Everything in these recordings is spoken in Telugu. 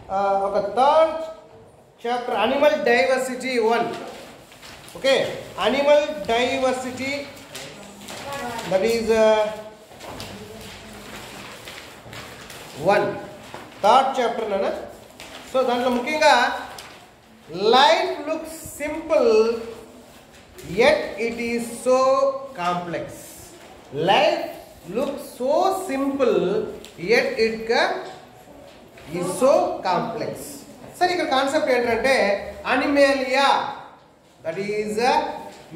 ఒక third chapter animal diversity 1. Okay, animal diversity that is 1 third chapter నాన్న. సో దాంట్లో ముఖ్యంగా life looks simple yet it is so complex. Life looks so simple yet it is so complex. సరే, ఇక్కడ కాన్సెప్ట్ ఏంటంటే అనిమేలియా, దట్ ఈజ్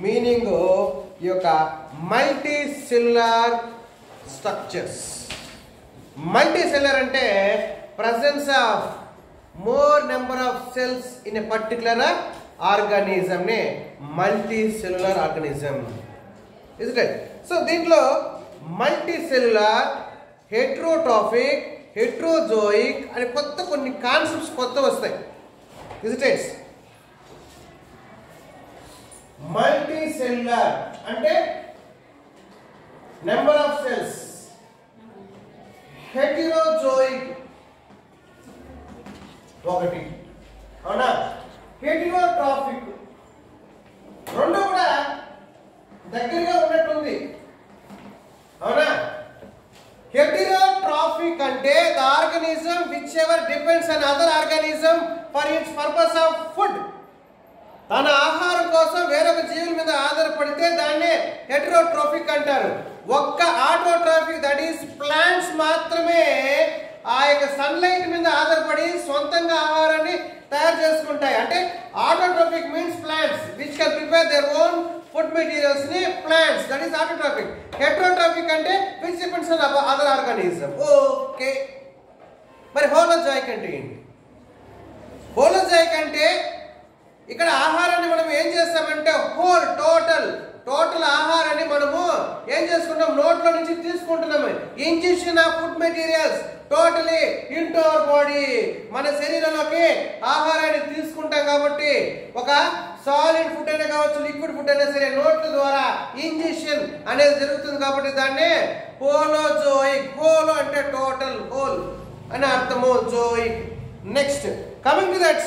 మీనింగ్ ఈ యొక్క multi cellular structures. Multi cellular అంటే presence of more number of cells in a particular organism నే multi cellular organism, is it? So దీంట్లో మల్టీ సెల్యులర్, హెట్రోట్రాఫిక్, హెట్రోజోయిక్ అని కొన్ని కాన్సెప్ట్స్ కొత్త వస్తాయి, ఇస్ ఇట్? మల్టీ సెల్యులర్ అంటే నెంబర్ ఆఫ్ సెల్స్, హెటెరోజోయిక్ ఒకటి, అవునా? హెటెరోట్రాఫిక్ రెండు కూడా దగ్గరగా ఉన్నట్టుంది, అవునా? హెటెరోట్రాఫిక్ అంటే the organism which ever depends on other organism for it's purpose of food. తన ఆహారం కోసం వేరొక జీవుల మీద ఆధారపడితే దాన్నే హెటెరోట్రాఫిక్ అంటారు. ఒక్క ఆటోట్రాఫిక్ దట్ ఈస్ ప్లాంట్స్ మాత్రమే ఆ యొక్క సన్లైట్ మీద ఆధారపడి సొంతంగా ఆహారాన్ని తయారు చేసుకుంటాయి. అంటే autotrophic means plants which can prepare their own food materials ని plants, that is autotrophic. Heterotrophic అంటే which depends on other organism. Okay, మరి హోలోజోయిక్ అంటే ఏంటి? హోలోజోయిక్ అంటే ఇక్కడ ఆహారాన్ని మనం ఏం చేస్తామంటే హోల్ టోటల్ ఆహారాన్ని మనము ఏం చేసుకుంటాం, నోట్లో నుంచి తీసుకుంటున్నాము. Injection of food materials totally into our body, మన శరీరంలోకి ఆహారాన్ని తీసుకుంటాం. కాబట్టి ఒక సాలిడ్ ఫుడ్ అయినా కావచ్చు, లిక్విడ్ ఫుడ్ అయినా సరే నోట్ల ద్వారా ఇంజెక్షన్ అనేది జరుగుతుంది. కాబట్టి దాన్ని హోలోజోయిక్. హోలో అంటే టోటల్, హోల్ అని అర్థము, zoic. Next coming to that,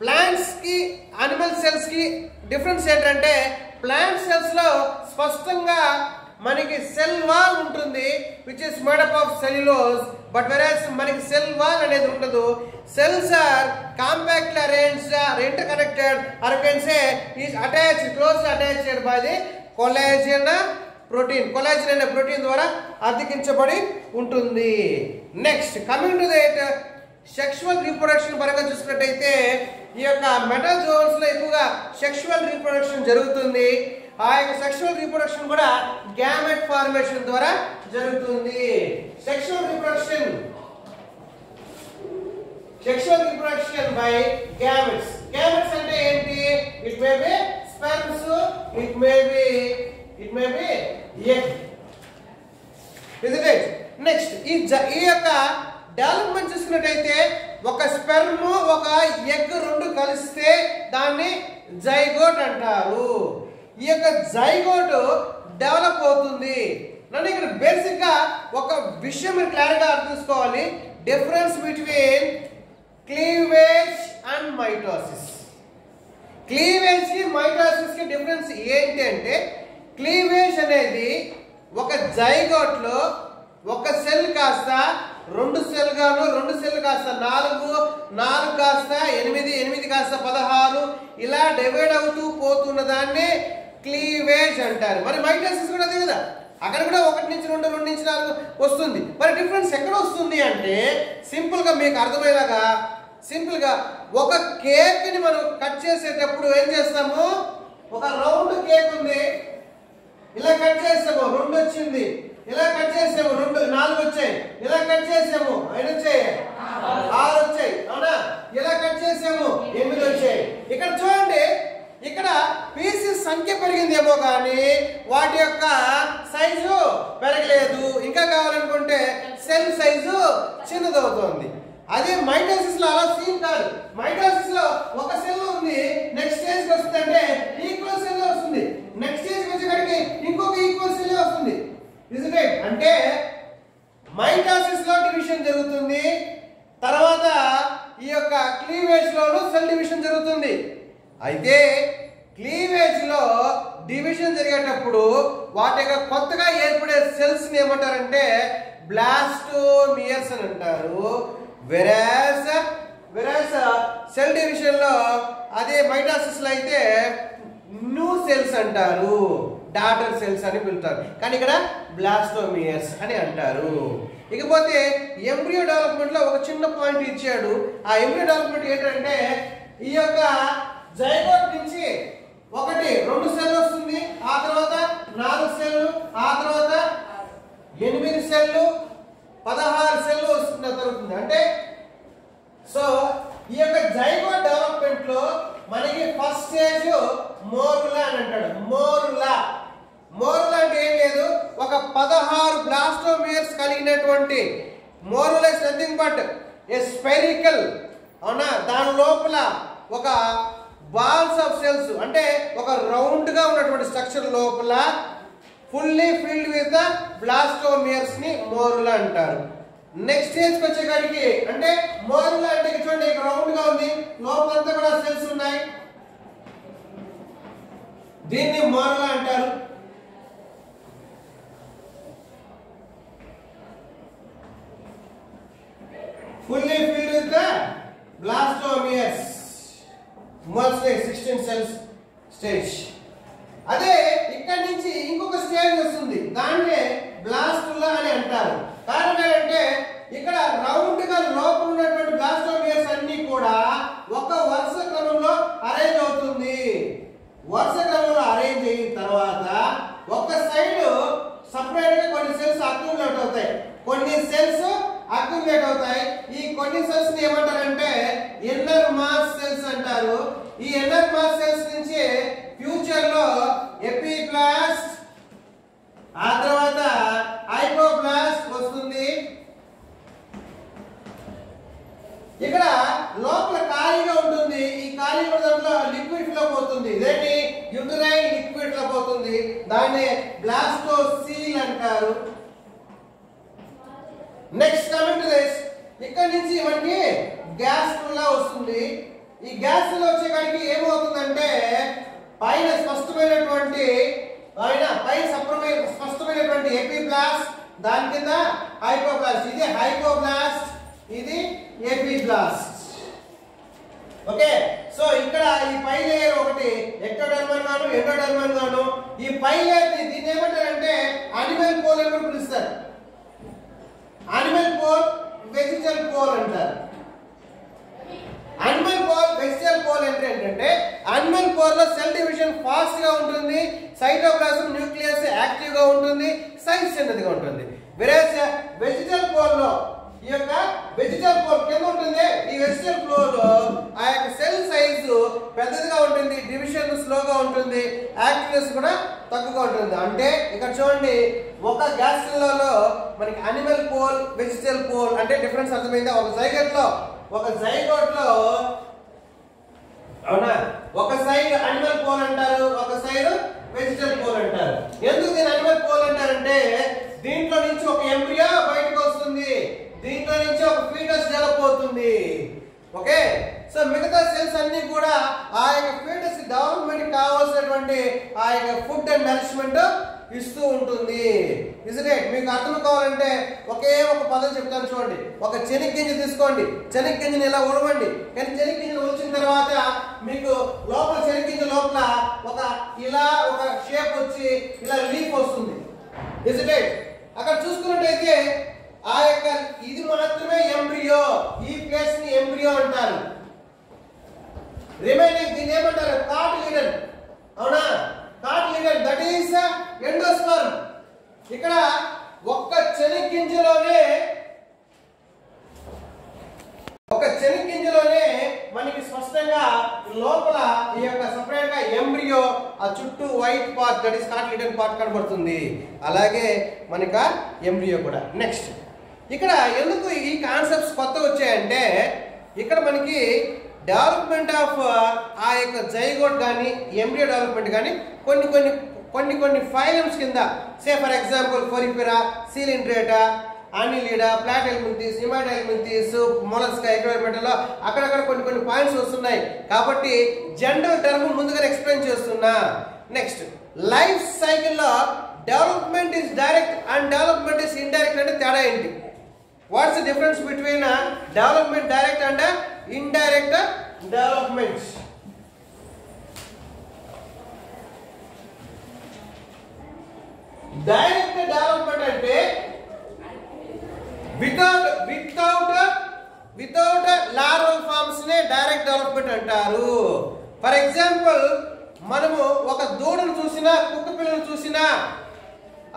plants కి అనిమల్ సెల్స్ కి డిఫరెన్స్ ఏంటంటే ప్లాంట్ సెల్స్ లో స్పష్టంగా మనకి సెల్ వాల్ ఉంటుంది which is made up of cellulose, but whereas మనకి సెల్ వాల్ అనేది ఉండదు. Cells are compactly arranged or interconnected or you can say is attached, closely attached by the collagen protein. Collagen అనే ప్రోటీన్ ద్వారా అతికించబడి ఉంటుంది. Next coming to that, sexual reproduction పరంగా చూసుకున్నట్టయితే ఈ యొక్క మెటాజోన్స్ లో ఎక్కువగా సెక్షువల్ రీప్రొడక్షన్ జరుగుతుంది. ఆ యొక్క సెక్షువల్ రీప్రొడక్షన్ కూడా గ్యామెట్ ఫార్మేషన్ ద్వారా జరుగుతుంది. Sexual reproduction by gametes. Gametes అంటే ఏంటి? It may be sperms, it may be egg, is it? Next ఈ యొక్క డెవలప్మెంట్ చూసుకున్నట్టయితే ఒక స్పెర్మ్ ఒక ఎగ్ రెండు కలిస్తే దాన్ని జైగోట్ అంటారు. ఈ యొక్క జైగోట్ డెవలప్ అవుతుంది. నన్ను ఇక్కడ బేసిక్ గా ఒక విషయం మీరు క్లియర్గా అర్థం చేసుకోవాలి, difference between cleavage and mitosis. Cleavage కి మైటోసిస్ కి డిఫరెన్స్ ఏంటి అంటే, క్లీవేజ్ అనేది ఒక జైగోట్ లో ఒక సెల్ కాస్త రెండు సెల్ గాను, రెండు సెల్ కాస్త 4, 4 కాస్త 8, 8 కాస్త 16 ఇలా డివైడ్ అవుతూ పోతున్న దాన్ని క్లీవేజ్ అంటారు. మరి మైటోసిస్ కూడా అదే కదా, అక్కడ కూడా 1 నుంచి 2, 2 నుంచి 4 వస్తుంది. మరి డిఫరెన్స్ ఎక్కడ వస్తుంది అంటే సింపుల్ గా మీకు అర్థమయ్యేలాగా సింపుల్ గా ఒక కేక్ ని మనం కట్ చేసేటప్పుడు ఏం చేస్తాము, ఒక రౌండ్ కేక్ ఉంది, ఇలా కట్ చేస్తాము 2 వచ్చింది, ఇలా కట్ చేసాము 2, 4 వచ్చాయి, ఇలా కట్ చేసాము 5 వచ్చాయి, 6 వచ్చాయి, అవునా? ఇలా కట్ చేసాము 8 వచ్చాయి. ఇక్కడ చూడండి, ఇక్కడ పీసెస్ సంఖ్య పెరిగిందేమో కానీ వాటి యొక్క సైజు పెరగలేదు. ఇంకా కావాలనుకుంటే సెల్ సైజు చిన్నదవుతుంది. అదే మైటోసిస్ లో అలా సీన్ కాదు. మైటోసిస్ లో ఒక సెల్ ఉంది, నెక్స్ట్ స్టేజ్ కి వస్తుందంటే ఈక్వల్ సెల్ వస్తుంది, నెక్స్ట్ స్టేజ్ కి వచ్చేసరికి ఇంకొక ఈక్వల్ సెల్ వస్తుంది. అంటే మైటోసిస్ లో డివిజన్ జరుగుతుంది, తర్వాత ఈ యొక్క క్లీవేజ్ లో డివిజన్ జరిగేటప్పుడు వాటి యొక్క కొత్తగా ఏర్పడే సెల్స్ ని ఏమంటారంటే బ్లాస్టోమియర్స్ అని అంటారు. వెరాస్ సెల్ డివిజన్ లో అదే మైటాసిస్ లో అయితే న్యూ సెల్స్ అంటారు, డాటర్ సెల్స్ అని పిలుస్తారు, కానీ ఇక్కడ బ్లాస్టోమియర్స్ అని అంటారు. ఇకపోతే ఎంబ్రియో డెవలప్మెంట్ లో ఒక చిన్న పాయింట్ ఇచ్చాడు. ఆ ఎంబ్రియో డెవలప్మెంట్ ఏంటంటే ఈ యొక్క జైగోట్ నుంచి 1-2 సెల్ వస్తుంది, ఆ తర్వాత 4 సెల్లు, ఆ తర్వాత 8 సెల్లు, 16 సెల్లు వస్తుంది జరుగుతుంది. అంటే సో ఈ యొక్క జైగోట్ డెవలప్మెంట్ లో మనకి ఫస్ట్ స్టేజ్ మోరులా అని అంటాడు. మోరులా అంటే ఏం లేదు, ఒక 16 బ్లాస్టోమియర్స్ కలిగినటువంటి morula is nothing but a spherical, అవునా, దాని లోపల ఒక బాల్స్ ఆఫ్ సెల్స్ అంటే ఒక రౌండ్ గా ఉన్నటువంటి స్ట్రక్చర్ లోపల ఫుల్లీ ఫిల్డ్ విత్ బ్లాస్టోమియర్స్ ని మోరులా అంటారు. నెక్స్ట్ స్టేజ్ వచ్చేకాడికి అంటే మోరులా అంటే చూడండి రౌండ్ గా ఉంది, లోపలంతా కూడా సెల్స్ ఉన్నాయి, దీన్ని మోరులా అంటారు. Fully filled with blastomeres, 16 cells stage. అదే ఇక్కడ నుంచి ఇంకొక స్టేజ్ వస్తుంది, దాన్నే బ్లాస్టులా అని అంటారు. కారణం ఏంటంటే ఇక్కడ రౌండ్ గా లోపల ఉన్నటువంటి బ్లాస్టోమియర్స్ అన్ని కూడా ఒక వరుస క్రమంలో అరేంజ్ అవుతుంది. వరుస క్రమంలో అరేంజ్ అయిన తర్వాత ఒక సైడ్ సపరేట్ గా కొన్ని సెల్స్ అక్యుములేట్ అవుతాయి, కొన్ని సెల్స్ అక్యుములేట్ అవుతాయి. ఈ కొన్ని సెల్స్ ని ఏమంటారంటే ఇన్నర్ మాస్ సెల్స్ అంటారు. ఈ ఇన్నర్ మాస్ సెల్స్ నుంచి ఫ్యూచర్ లో ఎపిప్లాస్ట్, ఆ తర్వాత హైపోప్లాస్ట్ వస్తుంది. ఇక్కడ లోపల ఖాళీగా ఉంటుంది, ఈ ఖాళీ దాంట్లో లిక్విడ్ ఫ్లో పోతుంది, ఇదేంటి యూటరైన్ లిక్విడ్ ఫ్లో పోతుంది, దాన్ని బ్లాస్టోసీల్ అంటారు. నెక్స్ట్ కమింగ్ టు దిస్, ఇక్కడ నుంచి మనకి గ్యాస్ లా వస్తుంది. ఈ గ్యాస్ లో వచ్చేకాడికి ఏమవుతుందంటే పైన స్పష్టమైనటువంటి స్పష్టమైనటువంటి ఎపిప్లాస్ట్, దాని కింద హైపోప్లాస్ట్, ఇది హైపోప్లాస్ట్, ఇది ఎపిప్లాస్ట్. ఓకే, సో ఇక్కడ ఈ పై లేయర్ ఒకటి ఎక్టోడర్మల్ గాను ఎండోడర్మల్ గాను, ఈ పై లేయర్ దీన్ని ఏమంటారంటే అనిమల్ పోల్ అని కూడా పిలుస్తారు. అనిమల్ పోల్, వెజిటల్ పోల్ అంటారు. అనిమల్ పోల్, వెజిటల్ పోల్ అంటే ఏంటంటే అనిమల్ పోల్ లో సెల్ డివిజన్ ఫాస్ట్ గా ఉంటుంది, సైటోప్లాజం న్యూక్లియస్ యాక్టివ్ గా ఉంటుంది, సైజ్ చిన్నదిగా ఉంటుంది. వెరాస్ వెజిటల్ పోల్ లో ఈ యొక్క వెజిటల్ పోల్ కింద ఉంటుంది, ఈ వెజిటల్ పోల్ లో ఆ యొక్క సెల్ సైజు పెద్దదిగా ఉంటుంది, డివిజన్ స్లోగా ఉంటుంది, యాక్టివ్నెస్ కూడా తక్కువగా ఉంటుంది. అంటే ఇక్కడ చూడండి ఒక గ్యాస్ లో మనకి అనిమల్ పోల్, వెజిటల్ పోల్ అంటే డిఫరెన్స్ అర్థమైందా? ఒక జైగోట్ లో అవునా, ఒక సైడ్ అనిమల్ పోల్ అంటారు, ఒక సైడ్ వెజిటల్ పోల్ అంటారు. ఎందుకు దీని అనిమల్ పోల్ అంటారంటే దీంట్లో నుంచి ఒక ఎంబ్రియో బయటకు వస్తుంది, దీంట్లో నుంచి ఒక ఫీటస్ డెవలప్ అవుతుంది. ఓకే, సో మిగతా సెల్స్ అన్ని కూడా ఆ యొక్క ఫీటస్ డెవలప్మెంట్ కావాల్సినటువంటి ఆ యొక్క ఫుడ్ అండ్ నరిష్మెంట్ ఇస్తూ ఉంటుంది. మీకు అర్థం కావాలంటే ఒకే ఒక పదం చెప్తాను చూడండి. ఒక చెనిగ్గింజ తీసుకోండి, చెనిగ్గింజని ఇలా ఉడవండి, కానీ చెనిగ్గింజను ఉడిచిన తర్వాత మీకు లోపల చెనిగ్గింజ లోపల ఒక షేప్ వచ్చి ఇలా లీఫ్ వస్తుంది. అక్కడ చూసుకున్నట్టయితే ఆ యొక్క ఇది మాత్రమే ఎంబ్రియో, ఈ ప్లేస్ ని ఎంబ్రియో అంటారు. రిమైనింగ్ దీన్ని ఏమంటారు? కాటిలిడన్. అవునా, కాటిలిడన్ దట్ ఈస్ ఎండోస్పర్మ్. ఇక్కడ ఒక్క చెనిగ్గింజలోనే మనకి స్పష్టంగా లోపల ఈ యొక్క సెపరేట్ గా ఎంబ్రియో, ఆ చుట్టూ white part that is కాటిలిడన్ part కనబడుతుంది. అలాగే మనకి ఎంబ్రియో కూడా. నెక్స్ట్ ఇక్కడ ఎందుకు ఈ కాన్సెప్ట్స్ కొత్త వచ్చాయంటే ఇక్కడ మనకి డెవలప్మెంట్ ఆఫ్ ఆ యొక్క జైగోట్ కానీ ఎంబ్రియో డెవలప్మెంట్ కానీ కొన్ని ఫైలమ్స్ కింద, say for example Porifera, Coelenterata, Annelida, Platyhelminthes, Nemathelminthes, Mollusca, ఎక్విప్మెంట్లో అక్కడక్కడ కొన్ని పాయింట్స్ వస్తున్నాయి కాబట్టి జనరల్ టర్మ్ ముందుగా ఎక్స్ప్లెయిన్ చేస్తున్నా. నెక్స్ట్ లైఫ్ సైకిల్లో development is direct and development is indirect అంటే తేడా ఏంటి? What's the difference between development direct and indirect development? Direct development అంటే వితౌట్ లార్వల్ ఫార్మ్స్ నే డైరెక్ట్ డెవలప్మెంట్ అంటారు. ఫర్ ఎగ్జాంపుల్ మనము ఒక దూడను చూసినా కుక్క పిల్లను చూసినా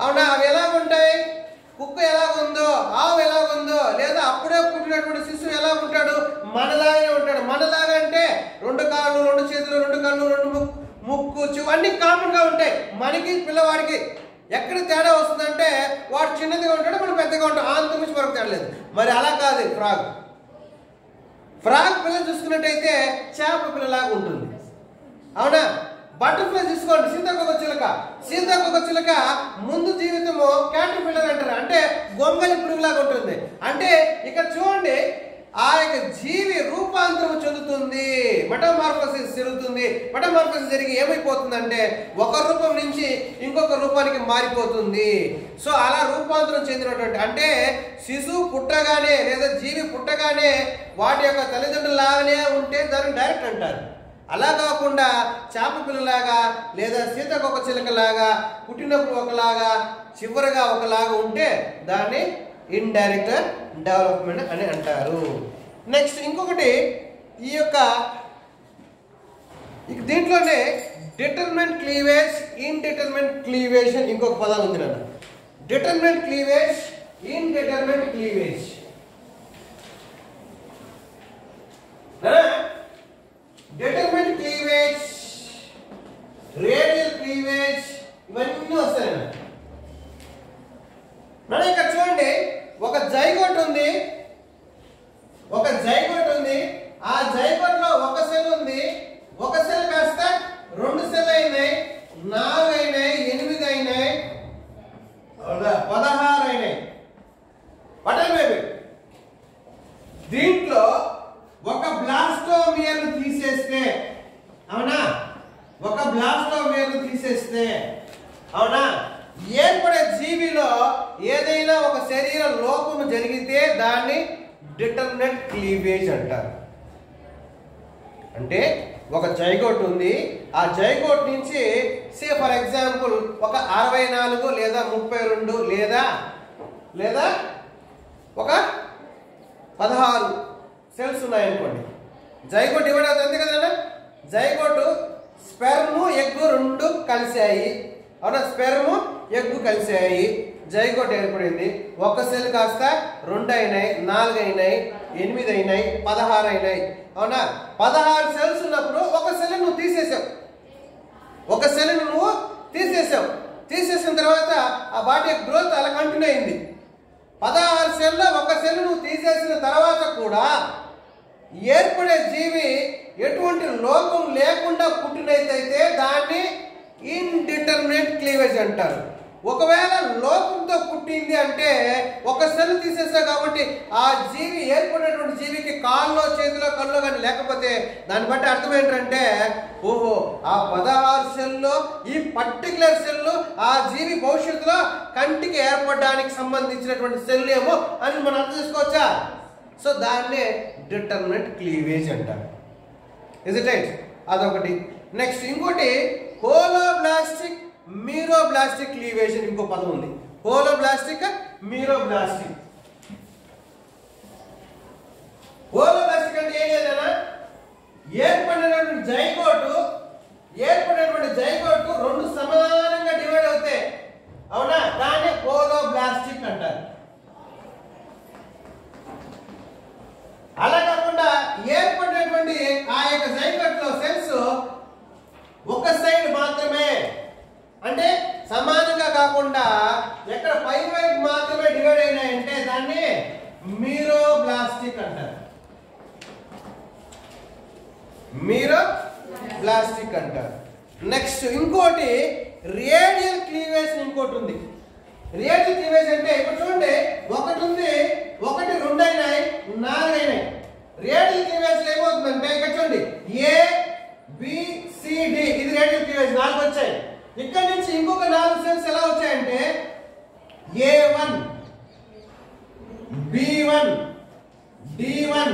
అవునా అవి ఎలా ఉంటాయి? కుక్క ఎలా ఉందో, ఆవు ఎలా ఉందో, లేదా అప్పుడే పుట్టినటువంటి శిశువు ఎలా ఉంటాడు? మనలాగానే ఉంటాడు. మనలాగా అంటే 2 కాళ్ళు, 2 చేతులు, 2 కళ్ళు, 2 ముక్కు, చెవు అన్ని కామన్ గా ఉంటాయి. మనకి పిల్లవాడికి ఎక్కడ తేడా వస్తుందంటే వాడు చిన్నదిగా ఉంటాడు, మనం పెద్దగా ఉంటాం, అంత మించి మరొక తేడా లేదు. మరి అలా కాదు ఫ్రాగ్ పిల్ల చూసుకున్నట్టయితే చేప పిల్లలాగా ఉంటుంది. అవునా? బటర్ఫ్లై తీసుకోండి, సీతాకోక చిలుక ముందు జీవితము క్యాటర్ పిల్లర్ అంటారు, అంటే గొంగలి పురుగులాగా ఉంటుంది. అంటే ఇక్కడ చూడండి ఆ యొక్క జీవి రూపాంతరం చెందుతుంది, మెటామార్ఫోసిస్ జరుగుతుంది. మెటామార్ఫోసిస్ జరిగి ఏమైపోతుందంటే ఒక రూపం నుంచి ఇంకొక రూపానికి మారిపోతుంది. సో అలా రూపాంతరం చెందినటువంటి అంటే శిశువు పుట్టగానే లేదా జీవి పుట్టగానే వాటి యొక్క తల్లిదండ్రులాగానే ఉంటే దాన్ని డైరెక్ట్ అంటారు. అలా కాకుండా చేప పిల్లలాగా లేదా సీతాకోక చిలుకలాగా పుట్టినప్పుడు ఒకలాగా చివరిగా ఒకలాగా ఉంటే దాన్ని ఇండైరెక్ట్ డెవలప్మెంట్ అని అంటారు. నెక్స్ట్ ఇంకొకటి ఈ యొక్క దీంట్లోనే డిటర్మినెంట్ క్లీవేజ్, ఇండిటర్మినెంట్ క్లీవేజ్ అని ఇంకొక పదం ఉంది నాన్న. Determinant cleavage, indeterminate cleavage. Determinant cleavage, radial cleavage ఇవన్నీ వస్తాయి. మన ఇక్కడ చూడండి ఒక జైగోట్ ఉంది, ఆ జైగోట్ లో ఒక సెల్ ఉంది, ఒక సెల్ కాస్త 2 సెల్ అయినాయి, 4 అయినాయి, 8 అయినాయి, 16 అయినాయి. దీంట్లో ఒక బ్లాస్టోమియర్ తీసేస్తే అవునా, అవునా ఏర్పడే జీవిలో ఏదైనా ఒక శరీర లోపము జరిగితే దాన్ని డిటర్మినెంట్ క్లీవేజ్ అంటారు. అంటే ఒక జైగోట్ ఉంది, ఆ జైగోట్ నుంచి సే ఫర్ ఎగ్జాంపుల్ ఒక 64 లేదా 32 లేదా ఒక 16 సెల్స్ ఉన్నాయనుకోండి. జైగోట్ డివైడ్ అవుతుంది కదా. జైగోట్ స్పెర్మ్ ఎగ్ 2 కలిసాయి, అవునా, స్పెర్మ్ ఎగ్ కలిసాయి, జైగోట్ ఏర్పడింది. ఒక సెల్ కాస్త 2 అయినాయి, 4 అయినాయి, 8 అయినాయి, 16 అయినాయి. అవునా? 16 సెల్స్ ఉన్నప్పుడు ఒక సెల్ నువ్వు తీసేసిన తర్వాత ఆ వాటి యొక్క గ్రోత్ అలా కంటిన్యూ అయింది. 16 సెల్లో ఒక సెల్ నువ్వు తీసేసిన తర్వాత కూడా ఏర్పడే జీవి ఎటువంటి లోపం లేకుండా పుట్టినైతే దాన్ని ఇండిటర్మినెంట్ క్లీవేజ్ అంటారు. ఒకవేళ లోపంతో పుట్టింది అంటే ఒక సెల్ తీసేస్తా కాబట్టి ఆ జీవి ఏర్పడినటువంటి జీవికి కాల్లో, చేతిలో, కళ్ళు కానీ లేకపోతే దాన్ని బట్టి అర్థం ఏంటంటే ఓహో ఆ 16 సెల్లో ఈ పర్టికులర్ సెల్ ఆ జీవి భవిష్యత్తులో కంటికి ఏర్పడడానికి సంబంధించినటువంటి సెల్ ఏమో అని మనం అర్థం చేసుకోవచ్చా? సో దాన్నే డిటర్మినెంట్ క్లీవేజ్ అంటారు. Is it right? అదొకటి. నెక్స్ట్ ఇంకోటి హోలోబ్లాస్టిక్, మీరోబ్లాస్టిక్ క్లీవేజ్ ఇంకో పదం ఉంది. హోలోబ్లాస్టిక్, మీరోబ్లాస్టిక్. హోలోబ్లాస్టిక్ అంటే ఏం లేదన్నా, ఏర్పడినటువంటి జైగోట్ 2 సమానంగా డివైడ్ అవుతాయి, అవునా, దాన్ని హోలోబ్లాస్టిక్ అంటారు. అలా కాకుండా ఏర్పడినటువంటి ఆ యొక్క జైగోట్ లో సెల్స్ ఒక సైడ్ మాత్రమే, అంటే సమానంగా కాకుండా ఎక్కడ పై వైపు మాత్రమే డివైడ్ అయినాయంటే దాన్ని మీరోబ్లాస్టిక్ అంటారు. నెక్స్ట్ ఇంకోటి రేడియల్ క్లీవేజ్ ఇంకోటి ఉంది. రేడియల్ క్లీవేజ్ అంటే ఇప్పుడు చూడండి, ఒకటి ఉంది, ఒకటి రెండు అయినాయి, నాలుగు అయినాయి. రేడియల్ క్లీవేజ్ ఏమవుతుందంటే ఇక్కడ చూడండి, ఏ బి సి డి, ఇది రేడియల్ క్లీవేజ్, నాలుగు వచ్చాయి. ఇక్కడ నుంచి ఇంకొక నాలుగు సెల్స్ ఎలా వచ్చాయంటే A1 B1 D1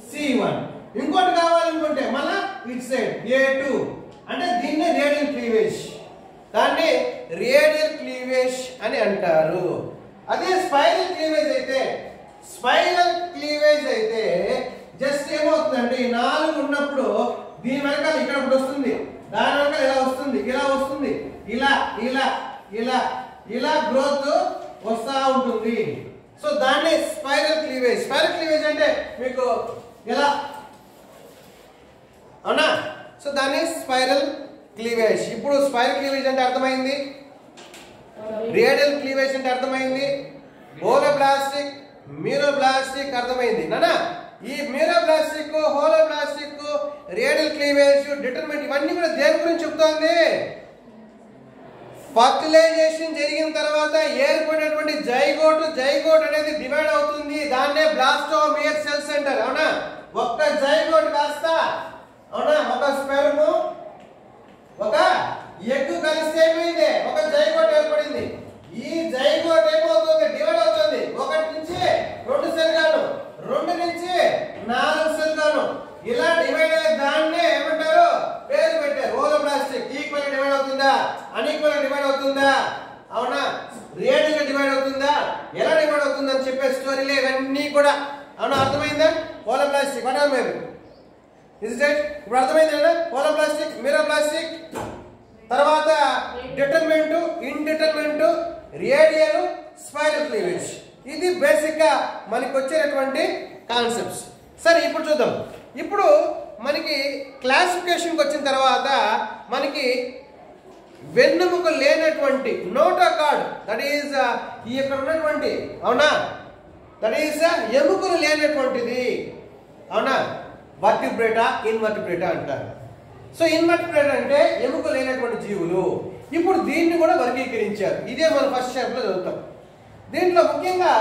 C1. ఇంకోటి కావాలనుకుంటే మళ్ళా ఇట్ సైడ్ A2, అంటే దీన్ని రేడియల్ క్లీవేజ్, దాన్ని రేడియల్ క్లీవేజ్ అని అంటారు. అదే స్పైరల్ క్లీవేజ్ అయితే జస్ట్ ఏమవుతుందంటే ఈ నాలుగు ఉన్నప్పుడు దీని వెనకాల ఇక్కడ ఒకటి వస్తుంది, దాని వెనకాల ఇలా వస్తుంది, ఇలా వస్తుంది, ఇలా ఇలా ఇలా ఇలా గ్రోత్ వస్తూ ఉంటుంది. సో దాన్ని స్పైరల్ క్లీవేజ్ అంటే మీకు ఇలా, అవునా? సో దాన్ని స్పైరల్ క్లీవేజ్. ఇప్పుడు స్పైరల్ క్లీవేజ్ అంటే అర్థమైంది, రేడియల్ క్లీవేజ్ అంటే అర్థమైంది, హోలోబ్లాస్టిక్ మ్యూరోబ్లాస్టిక్ అర్థమైంది నానా. ఈ మ్యూరోబ్లాస్టిక్, హోలోబ్లాస్టిక్, రేడియల్ క్లీవేజ్, డిటర్మినెంట్ ఇవన్నీ కూడా దేని గురించి చెప్తోంది? ఫర్టిలైజేషన్ జరిగిన తర్వాత ఏర్పడినటువంటి జైగోట్ అనేది డివైడ్ అవుతుంది, దాన్నే బ్లాస్టోమియర్ సెల్స్ అంటారు, అవునా? ఒక్క జైగోట్ కాస్త, అవునా, ఒక స్పెర్మ్ ఒక ఎగ్ కలిస్తే ఏమైంది, ఒక జైగోట్ ఏర్పడింది. ఈ జైగోట్ ఏమవుతుంది, డివైడ్ అవుతుంది, ఒకటి నుంచి రెండు సెల్ గాను, రెండు నుంచి నాలుగు సెల్ గాను, ఇలా డివైడ్ అయ్యే దాన్నే ఏమంటారు, పేరు పెట్టారు హోలోబ్లాస్టిక్. ఈక్వల్ డివైడ్ అవుతుందా, అన్ఈక్వల్ డివైడ్ అవుతుందా, అవునా, రేడియల్ గా డివైడ్ అవుతుందా, ఎలా డివైడ్ అవుతుందా అని చెప్పే స్టోరీలే ఇవన్నీ కూడా, అవునా? అర్థమైందా? Holoblastic what are maybe is it? ఇప్పుడు అర్థమైందా? హోలోబ్లాస్టిక్, మ్యూరోబ్లాస్టిక్, తర్వాత determinant, indeterminant, radial, spiral cleavage. ఇది బేసిక్ గా మనకి వచ్చేటటువంటి కాన్సెప్ట్స్. సరే ఇప్పుడు చూద్దాం. ఇప్పుడు మనకి క్లాసిఫికేషన్కి వచ్చిన తర్వాత మనకి వెన్నెముక లేనటువంటి నోటోకార్డ్, దట్ ఈస్ ఈ ఇక్కడ ఉన్నటువంటి, అవునా, దట్ ఈస్ ఎముకలు లేనటువంటిది, అవునా, వర్టిబ్రేటా ఇన్వర్టిబ్రేటా అంటారు. సో ఇన్వర్టిబ్రేటా అంటే ఎముక లేనటువంటి జీవులు. ఇప్పుడు దీన్ని కూడా వర్గీకరించారు, ఇదే మనం ఫస్ట్ చాప్టర్లో చదువుతాం. దీంట్లో ముఖ్యంగా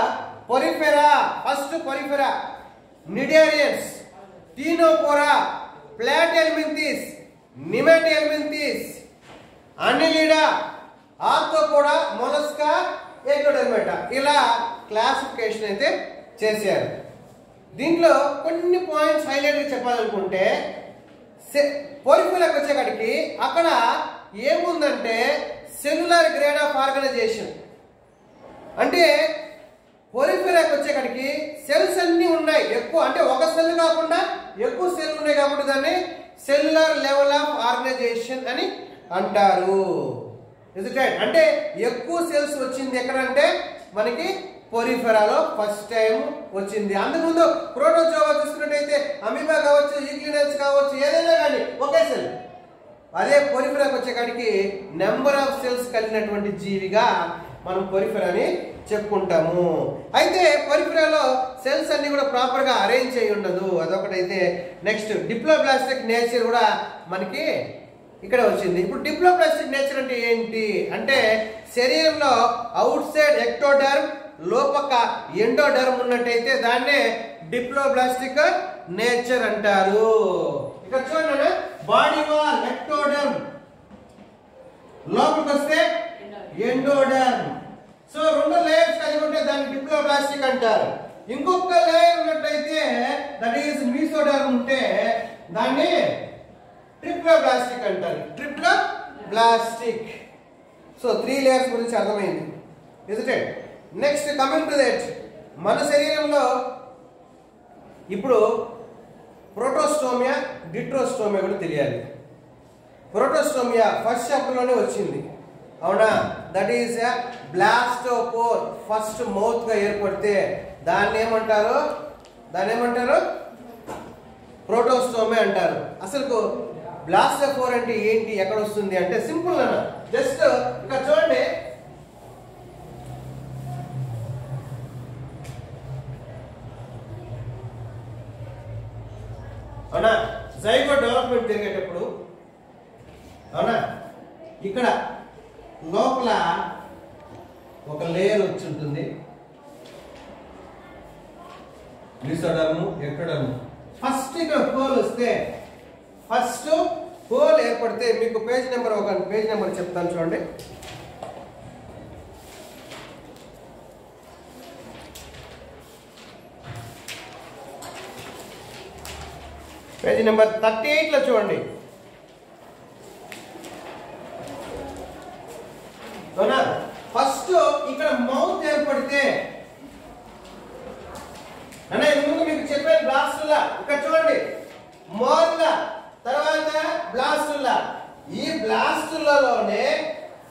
Porifera, first Porifera, cnidarians, Ctenophora, Platyhelminthes, Nemathelminthes, Annelida, Arthropoda, Mollusca, Echinodermata, ఇలా క్లాసిఫికేషన్ అయితే చేశారు. దీంట్లో కొన్ని పాయింట్స్ హైలైట్గా చెప్పాలనుకుంటే, పొరిఫెరాకి వచ్చేకాడికి అక్కడ ఏముందంటే సెల్యులర్ గ్రేడ్ ఆఫ్ ఆర్గనైజేషన్, అంటే పొరిఫెరాకి వచ్చేకాడికి సెల్స్ అన్ని ఉన్నాయి, ఎక్కువ, అంటే ఒక సెల్ కాకుండా ఎక్కువ సెల్ ఉన్నాయి కాబట్టి దాన్ని సెల్యులర్ లెవెల్ ఆఫ్ ఆర్గనైజేషన్ అని అంటారు. అంటే ఎక్కువ సెల్స్ వచ్చింది ఎక్కడంటే మనకి పొరిఫెరాలో ఫస్ట్ టైం వచ్చింది. అంతకుముందు ప్రోటోజోవా చూసుకున్నట్టయితే అమీబా కావచ్చు, ఈక్లినస్ కావచ్చు, ఏదైనా కానీ ఒకే సెల్. అదే పొరిఫెరాకి వచ్చేకాడికి నెంబర్ ఆఫ్ సెల్స్ కలిగినటువంటి జీవిగా మనం పొరిఫెరాని చెప్పుకుంటాము. అయితే పొరిఫెరాలో సెల్స్ అన్ని కూడా ప్రాపర్ గా అరేంజ్ చేయి ఉండదు, అదొకటైతే. నెక్స్ట్ డిప్లోబ్లాస్టిక్ నేచర్ కూడా మనకి ఇక్కడ వచ్చింది. ఇప్పుడు డిప్లోబ్లాస్టిక్ నేచర్ అంటే ఏంటి అంటే శరీరంలో అవుట్ సైడ్ ఎక్టోడర్మ్, లోపక ఎండోడర్మ్ ఉన్నట్టయితే దాన్నే డిప్లోబ్లాస్టిక్ నేచర్ అంటారు. ఇక్కడ చూడండి, బాడీ వాల్ ఎక్టోడర్మ్, లోపలికి వస్తే ఎండోడర్మ్. సో రెండు లేయర్స్ కలిగి ఉంటే దాన్ని డిప్లోబ్లాస్టిక్ అంటారు. ఇంకొక లేయర్ ఉన్నట్టయితే దట్ ఈస్ మీసోడర్మ్ ఉంటే దాన్ని ట్రిప్లోబ్లాస్టిక్ అంటారు, ట్రిప్లోబ్లాస్టిక్. సో 3 లేయర్స్ గురించి అర్థమైంది, is it? Next coming to that, మన శరీరంలో ఇప్పుడు ప్రోటోస్టోమియా, డిట్రోస్టోమియా కూడా తెలియాలి. ప్రోటోస్టోమియా ఫస్ట్ చాప్టర్లోనే వచ్చింది, అవునా? దట్ ఈస్ బ్లాస్టోపోర్, ఫస్ట్ మౌత్ గా ఏర్పడితే దాన్ని ఏమంటారు, ప్రోటోస్టోమియా అంటారు. అసలు బ్లాస్టోపోర్ అంటే ఏంటి, ఎక్కడ వస్తుంది అంటే సింపుల్ అన్న, జస్ట్ ఇక్కడ చూడండి, అవునా, జైగోట్ డెవలప్మెంట్ జరిగేటప్పుడు, అవునా, ఇక్కడ లోపల ఒక లేయర్ వచ్చి ఉంటుంది. Mesoderm, ectoderm. ఫస్ట్ ఇక్కడ హోల్ వస్తే, ఫస్ట్ హోల్ ఏర్పడితే మీకు పేజ్ నెంబర్ చెప్తాను చూడండి. పేజ్ నెంబర్ 38 లో చూడండి. ఫస్ట్ ఇక్కడ మౌత్ ఏర్పడితే ముందు మీకు చెప్పాను బ్లాస్టుల్లా. ఇక్కడ చూడండి మోర్లా, తర్వాత బ్లాస్టుల్లా. ఈ బ్లాస్టులలోనే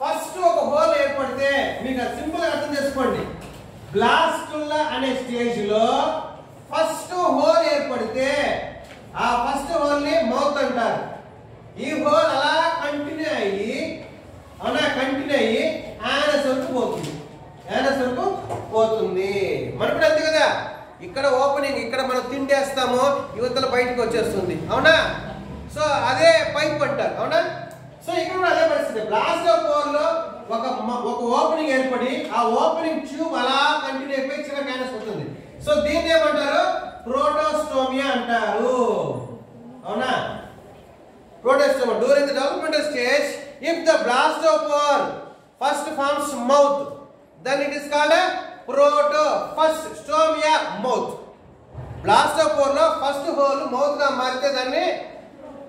ఫస్ట్ ఒక హోల్ ఏర్పడితే మీకు సింపుల్ గా అర్థం చేసుకోండి. బ్లాస్టుల్లా అనే స్టేజ్ లో ఫస్ట్ హోల్ ఏర్పడితే ఆ ఫస్ట్ హోల్ ని మౌత్ అంటారు. ఈ హోల్ అలా కంటిన్యూ అయ్యి యానస్ వరకు పోతుంది. మనకు కూడా అంతే కదా, ఇక్కడ ఓపెనింగ్, ఇక్కడ మనం తిండేస్తాము, యువతల బయటకు వచ్చేస్తుంది. అవునా? సో అదే పైప్ అంటారు. అవునా? సో ఇక్కడ కూడా అదే పరిస్థితి. బ్లాస్ట్ ఆఫ్ పోర్ లో ఒక ఓపెనింగ్ ఏర్పడి ఆ ఓపెనింగ్ ట్యూబ్ అలా కంటిన్యూ అయిపోయి చిన్న యానస్ వస్తుంది. సో దీన్ని ఏమంటారు? ప్రోటోస్టోమియా అంటారు. అవునా? Protostoma. During the developmental stage, if the blastopore first forms mouth, then it is called a protostomia mouth. Blastopore లో ఫస్ట్ హోల్ మౌత్ గా మారితే దాన్ని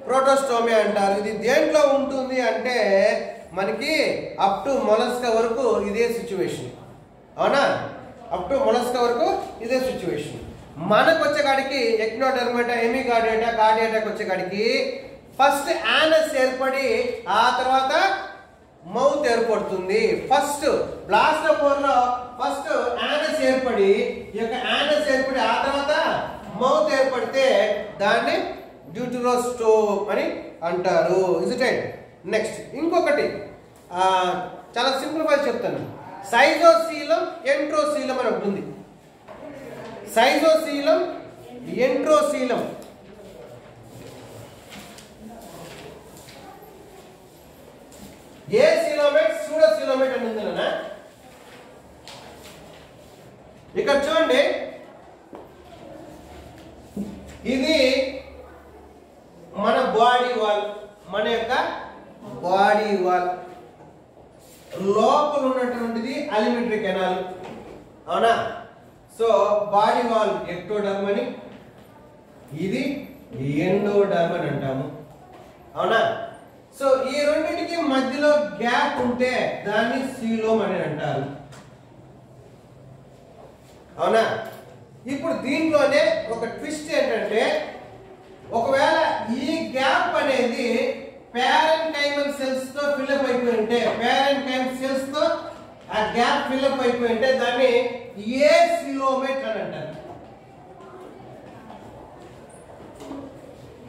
ప్రోటోస్టోమియా అంటారు. ఇది దేంట్లో ఉంటుంది అంటే మనకి అప్ టు మొలస్కా వరకు ఇదే సిచ్యువేషన్. అవునా? అప్ టు మొలస్కా వరకు ఇదే సిచ్యువేషన్. మనకు వచ్చేకాడికి ఎక్నోడెర్మేటా, ఎమికార్డియేటా, కార్డియేటాకి వచ్చేకాడికి ఫస్ట్ యానస్ ఏర్పడి ఆ తర్వాత మౌత్ ఏర్పడుతుంది. ఫస్ట్ బ్లాస్టోపోర్ లో ఫస్ట్ యానస్ ఏర్పడి ఆ తర్వాత మౌత్ ఏర్పడితే దాన్ని డ్యూటెరోస్టోమ్ అని అంటారు. Is it right? నెక్స్ట్ ఇంకొకటి చాలా సింపుల్ గా చెప్తాను. సైజోసీలం, ఎంట్రోసీలం అని ఒకటి ఉంది. సైజోసీలం, ఎంట్రోసీలం. ఏ సీలోమేట్, సూడోసీలోమేట్ అని ఉంది నాన్న. ఇక్కడ చూడండి, ఇది మన బాడీ వాల్, మన యొక్క బాడీ వాల్. లోపల ఉన్నటువంటిది అలిమెంటరీ కెనాల్. అవునా? సో బాడీ వాల్ ఎక్టోడర్మ్ అని, ఇది ఎండోడర్మ్ అని అంటాము. అవునా? సో ఈ రెండింటికి మధ్యలో గ్యాప్ ఉంటే దాన్ని సీలోమ్ అని అంటారు. అవునా? ఇప్పుడు దీంట్లోనే ఒక ట్విస్ట్ ఏంటంటే, ఒకవేళ ఈ గ్యాప్ అనేది ప్యారెన్కైమల్ సెల్స్ తో ఫిల్అప్ అయిపోయి ఉంటే, ప్యారెన్కైమల్ సెల్స్ తో ఆ గ్యాప్ ఫిల్అప్ అయిపోయి ఉంటే దాన్ని ఏ సీలోమేట్ అని అంటారు.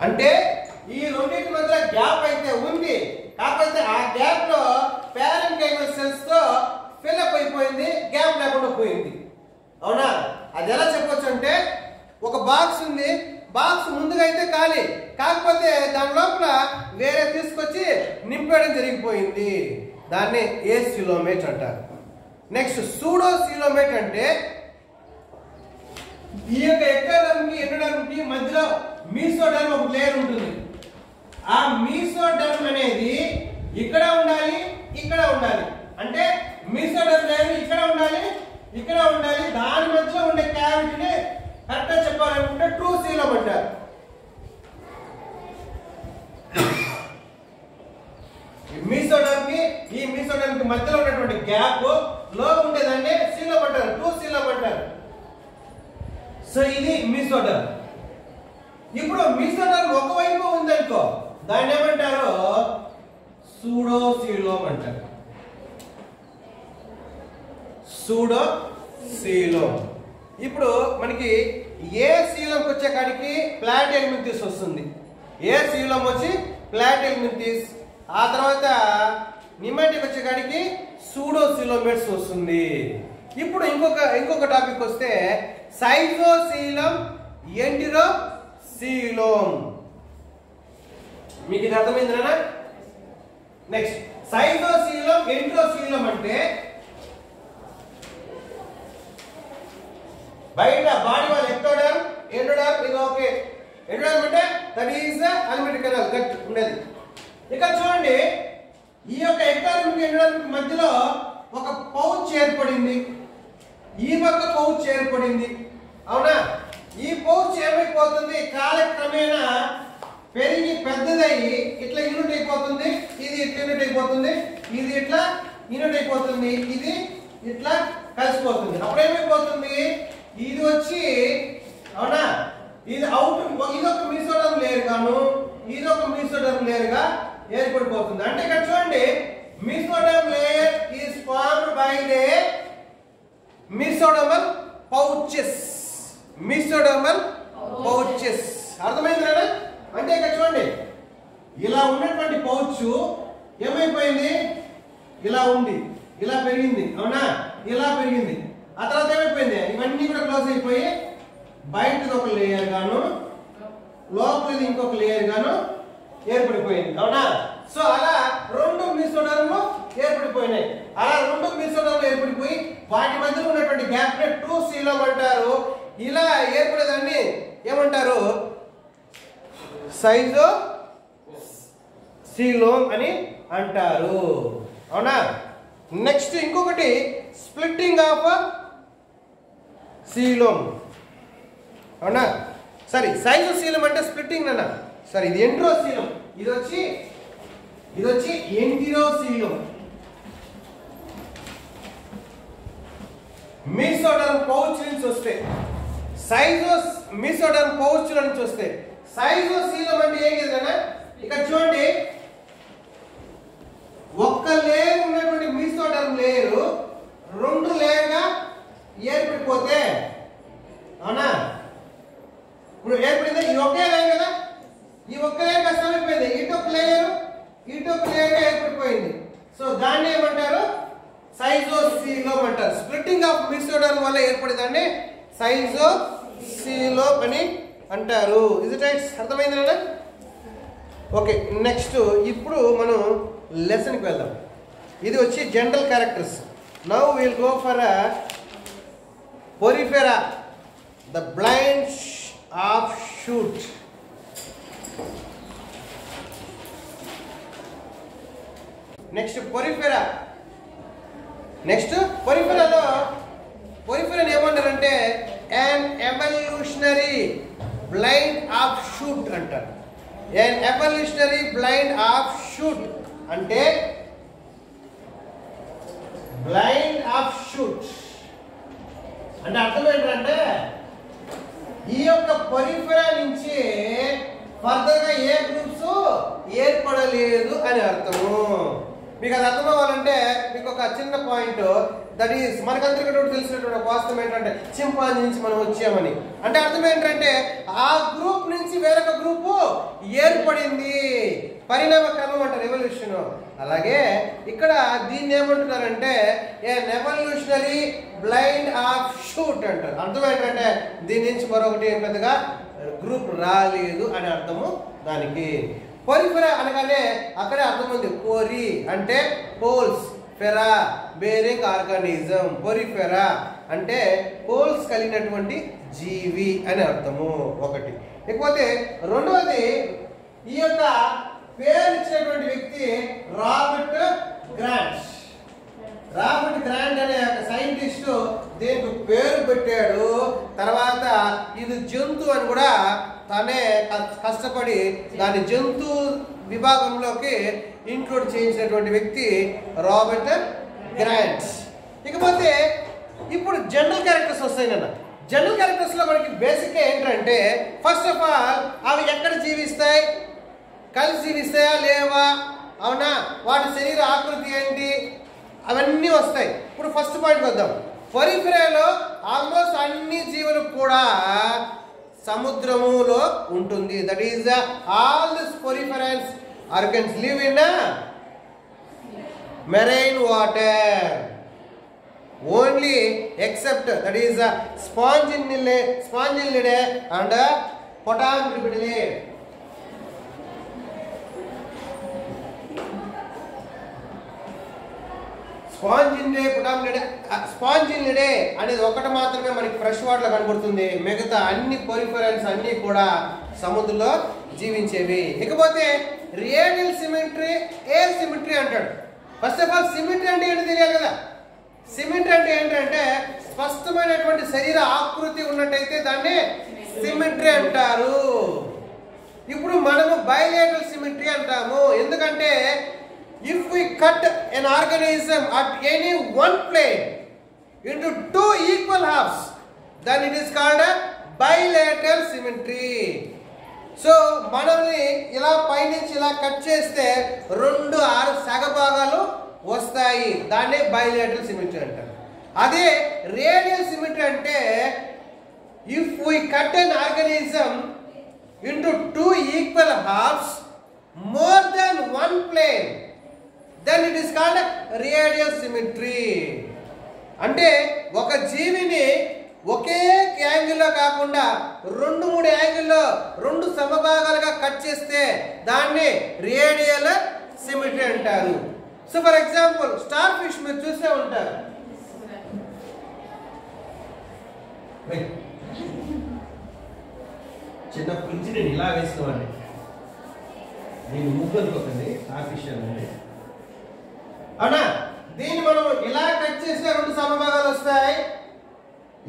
అంటే ఈ రెండింటి మధ్య గ్యాప్ అయితే ఉంది, కాకపోతే ఆ గ్యాప్ లో ప్యారెన్కైమల్ సెల్స్ తో ఫిల్అప్ అయిపోయింది, గ్యాప్ లేకుండా పోయింది. అవునా? అది ఎలా చెప్పొచ్చు అంటే, ఒక బాక్స్ ఉంది, బాక్స్ ముందుగా అయితే ఖాళీ, కాకపోతే దాని లోపల వేరే తీసుకొచ్చి నింపేయడం జరిగిపోయింది. దాన్ని ఏసిలోమేట్ అంటారు. నెక్స్ట్ సూడోసీలోమేట్ అంటే ఈ యొక్క ఎక్టోడర్మ్ కి ఎండోడర్మ్ కి మధ్యలో మీసోడర్మ్ ఒక లేయర్ ఉంటుంది. ఆ మీసోడర్మ్ అనేది ఇక్కడ ఉండాలి, ఇక్కడ ఉండాలి. అంటే మీసోడర్మ్ లేయర్ ఇక్కడ ఉండాలి, ఇక్కడ ఉండాలి. దాని మధ్యలో ఉండే క్యావిటీని కరెక్ట్ గా చెప్పాలనుకుంటే ట్రూ సీలోమ్ అంటారు. మీసోడర్మ్ కి మధ్యలో ఉన్నటువంటి గ్యాప్ లో ఉండేదాన్ని సీలోమ్ అంటారు, ట్రూ సీలోమ్ అంటారు. సో ఇది మీసోడర్మ్. ఇప్పుడు మీసోడర్మ్ ఒకవైపు ఉందనుకో, దాన్ని ఏమంటారు? సూడోసీలోమ్ అంటారు. సూడోసీలోమ్. ఇప్పుడు మనకి ఏ సీలోమ్కి వచ్చే కాడికి ప్లాటిహెల్మింథస్ వస్తుంది. ఏ సీలోమ్ వచ్చి ప్లాటిహెల్మింథస్, ఆ తర్వాత నిమాటిక్ వచ్చే కాడికి సూడోసీలోమేట్స్ వస్తుంది. ఇప్పుడు ఇంకొక టాపిక్ వస్తే సైజోసీలం, ఎంటిరోసీలోమ్. మీకు ఇది అర్థమైందినా? నెక్స్ట్ సైజోసీలం, ఎంటిరోసీలోమ్ అంటే బయట బాడీ వాళ్ళ ఎక్టోడర్మ్ ఎండోడర్మ్ ఇది ఓకే. ఎండోడర్మ్ అంటే that is alimentary canal gut ఉండేది. ఇక్కడ చూడండి ఈ యొక్క ఎక్టోడర్మ్ ఎండోడర్మ్ మధ్యలో ఒక పౌచ్ ఏర్పడింది. ఈ పక్క పౌచ్ ఏర్పడింది అవునా. ఈ పౌచ్ ఏమైపోతుంది కాలక్రమేణా పెరిగి పెద్దదయ్యి ఇట్లా యూనిట్ అయిపోతుంది. ఇది ఇట్లా యూనిట్ అయిపోతుంది. ఇది ఇట్లా యూనిట్ అయిపోతుంది. ఇది ఇట్లా కలిసిపోతుంది. అప్పుడు ఏమైపోతుంది ఇది వచ్చి అవునా ఇది అవుట్ ఇదొక మీసోడర్మ్ లేయర్ గాను ఇదొక మీసోడర్మ్ లేయర్ గా ఏర్పడిపోతుంది. అంటే ఇక్కడ చూడండి mesoderm layer is formed by the mesodermal pouches. Mesodermal pouches అర్థమైందా? అంటే ఇక్కడ చూడండి ఇలా ఉన్నటువంటి పౌచ్ ఏమైపోయింది ఇలా ఉంది ఇలా పెరిగింది అవునా ఇలా పెరిగింది. ఆ తర్వాత ఏమైపోయింది ఇవన్నీ కూడా క్లోజ్ అయిపోయి బయటది ఒక లేయర్ గాను లోపలిది ఇంకొక లేయర్ గాను ఏర్పడిపోయింది అవునా. సో అలా రెండు మీసోడర్మ్ ఏర్పడిపోయినాయి. అలా రెండు మీసోడర్మ్ ఏర్పడిపోయి వాటి మధ్యలో ఉన్నటువంటి గ్యాప్ ని ట్రూ సీలోమ్ అంటారు. ఇలా ఏర్పడేదాన్ని ఏమంటారు సైజో సీలోమ్ అని అంటారు అవునా. నెక్స్ట్ ఇంకొకటి స్ప్లిట్టింగ్ ఆఫ్ సీలోమ్ అవునా. సరే సైజో సీలోమ్ అంటే స్ప్లిట్టింగ్ అన్న. సరే ఇది ఎంట్రో సీలోమ్ ఇది వచ్చి ఎంటిరో సీలోమ్. మీసోడర్మ్ పౌచ్ నుంచి వస్తే సైజో మీసోడర్మ్ పౌచ్ నుంచి వస్తే సైజో సీలోమ్ అంటే ఏం కదా ఇక్కడ చూడండి ఒక్క లేయర్ ఉన్నటువంటి మీసోడర్మ్ లేయర్ రెండు లేయర్ గా ఏర్పడిపోతే అవునా ఇప్పుడు ఏర్పడింది ఈ ఒకే లేయర్ కదా ఈ ఒక్క లేయర్ కాస్త అయిపోయింది ఇటొక లేయర్ గా ఏర్పడిపోయింది. సో దాన్ని ఏమంటారు సైజో సీలోమ్ అంటారు. స్ప్లిట్టింగ్ ఆఫ్ మీసోడర్మ్ వల్ల ఏర్పడేదాన్ని సైజో సీలోమ్ అని అంటారు. Is it right? అర్థమైందా? ఓకే నెక్స్ట్ ఇప్పుడు మనం లెసన్ కి వెళ్దాం. ఇది వచ్చి general characters. Now will go for Porifera the blind of shoot. Next Porifera. Next పొరిఫెరాలో పొరిఫెరాని ఏమంటారంటే an evolutionary blind offshoot అంటారు. an evolutionary blind offshoot అంటే blind offshoot అంటే అర్థం ఏంటంటే ఈ యొక్క పొరిఫెరా నుంచి ఫర్దర్ గా ఏ గ్రూప్స్ ఏర్పడలేదు అని అర్థము. మీకు అది అర్థం అవ్వాలంటే మీకు ఒక చిన్న పాయింట్ దట్ ఈస్ మనకందరికీ తెలిసినటువంటి వాస్తవం ఏంటంటే చింపాంజీ నుంచి మనం వచ్చామని. అంటే అర్థం ఏంటంటే ఆ గ్రూప్ నుంచి వేరొక గ్రూపు ఏర్పడింది. పరిణామ క్రమం అంటారు ఎవల్యూషన్. అలాగే ఇక్కడ దీన్ని ఏమంటున్నారంటే ఎవల్యూషనరీ బ్లైండ్ ఆఫ్ షూట్ అంటారు. అర్థం ఏంటంటే దీని నుంచి మరొకటి పెద్దగా గ్రూప్ రాలేదు అని అర్థము దానికి. పొరిఫెరా అనగానే అక్కడే అర్థం ఉంది. పోరి అంటే పోల్స్, ఫెరా బేరింగ్ ఆర్గానిజం. పొరిఫెరా అంటే పోల్స్ కలిగినటువంటి జీవి అని అర్థము ఒకటి. ఇకపోతే రెండవది ఈ యొక్క పేరు ఇచ్చినటువంటి వ్యక్తి రాబర్ట్ గ్రాంట్. రాబర్ట్ గ్రాంట్ అనే ఒక సైంటిస్ట్ దీనికి పేరు పెట్టాడు. తర్వాత ఇది జంతు అని కూడా తనే కష్టపడి దాని జంతు విభాగంలోకి ఇంక్లూడ్ చేయించినటువంటి వ్యక్తి రాబర్ట్ గ్రాంట్. ఇకపోతే ఇప్పుడు జనరల్ క్యారెక్టర్స్ వస్తాయి కదా. జనరల్ క్యారెక్టర్స్ లో మనకి బేసిక్ ఏంటంటే ఫస్ట్ ఆఫ్ ఆల్ అవి ఎక్కడ జీవిస్తాయి, కలిసి జీవిస్తాయా లేవా, అవునా, వాటి శరీర ఆకృతి ఏంటి, అవన్నీ వస్తాయి. ఇప్పుడు ఫస్ట్ పాయింట్ వద్దాం. పొరిఫెరాలో ఆల్మోస్ట్ అన్ని జీవులు కూడా సముద్రములో ఉంటుంది. That is all this poriferans organs live in marine water only except that is Spongillidae and Potamolepidae. Spongillidae అనేది ఒకటి మాత్రమే మనకి ఫ్రెష్ వాటర్ లో కనబడుతుంది. మిగతా అన్ని పోరిఫెరన్స్ అన్ని కూడా సముద్రంలో జీవించేవి. ఇకపోతే రేడియల్ సిమెట్రీ, ఎయిర్ సిమెట్రీ అంటాడు. ఫస్ట్ ఆఫ్ ఆల్ సిమెట్రీ అంటే ఏంటి తెలియాలి కదా. సిమెట్రీ అంటే ఏంటంటే స్పష్టమైనటువంటి శరీర ఆకృతి ఉన్నట్టయితే దాన్ని సిమెట్రీ అంటారు. ఇప్పుడు మనము బైలేటరల్ సిమెట్రీ అంటాము. ఎందుకంటే if we cut an organism at any one plane into two equal halves, then it is called a bilateral symmetry. So మనల్ని ఇలా పైనుంచి ఇలా కట్ చేస్తే 2 సగ భాగాలు వస్తాయి. దాన్నే బైలేటరల్ సిమెట్రీ అంటారు. అదే రేడియల్ సిమెట్రీ అంటే if we cut an organism into two equal halves more than one plane, then it is called radial symmetry. అంటే ఒక జీవిని ఒకే యాంగిల్లో కాకుండా 2-3 యాంగిల్లో 2 సమభాగాలుగా కట్ చేస్తే దాన్ని రేడియల్ సిమెట్రీ అంటారు. So for example star fish మీరు చూసే ఉంటారు. చిన్న పుంజి నేను ఇలా వేసుకోవాలి, నేను ముగ్గురుకోకండి స్టార్ ఫిష్ అనేది. అవునా? దీన్ని మనం ఇలా కట్ చేసినా 2 సమభాగాలు వస్తాయి,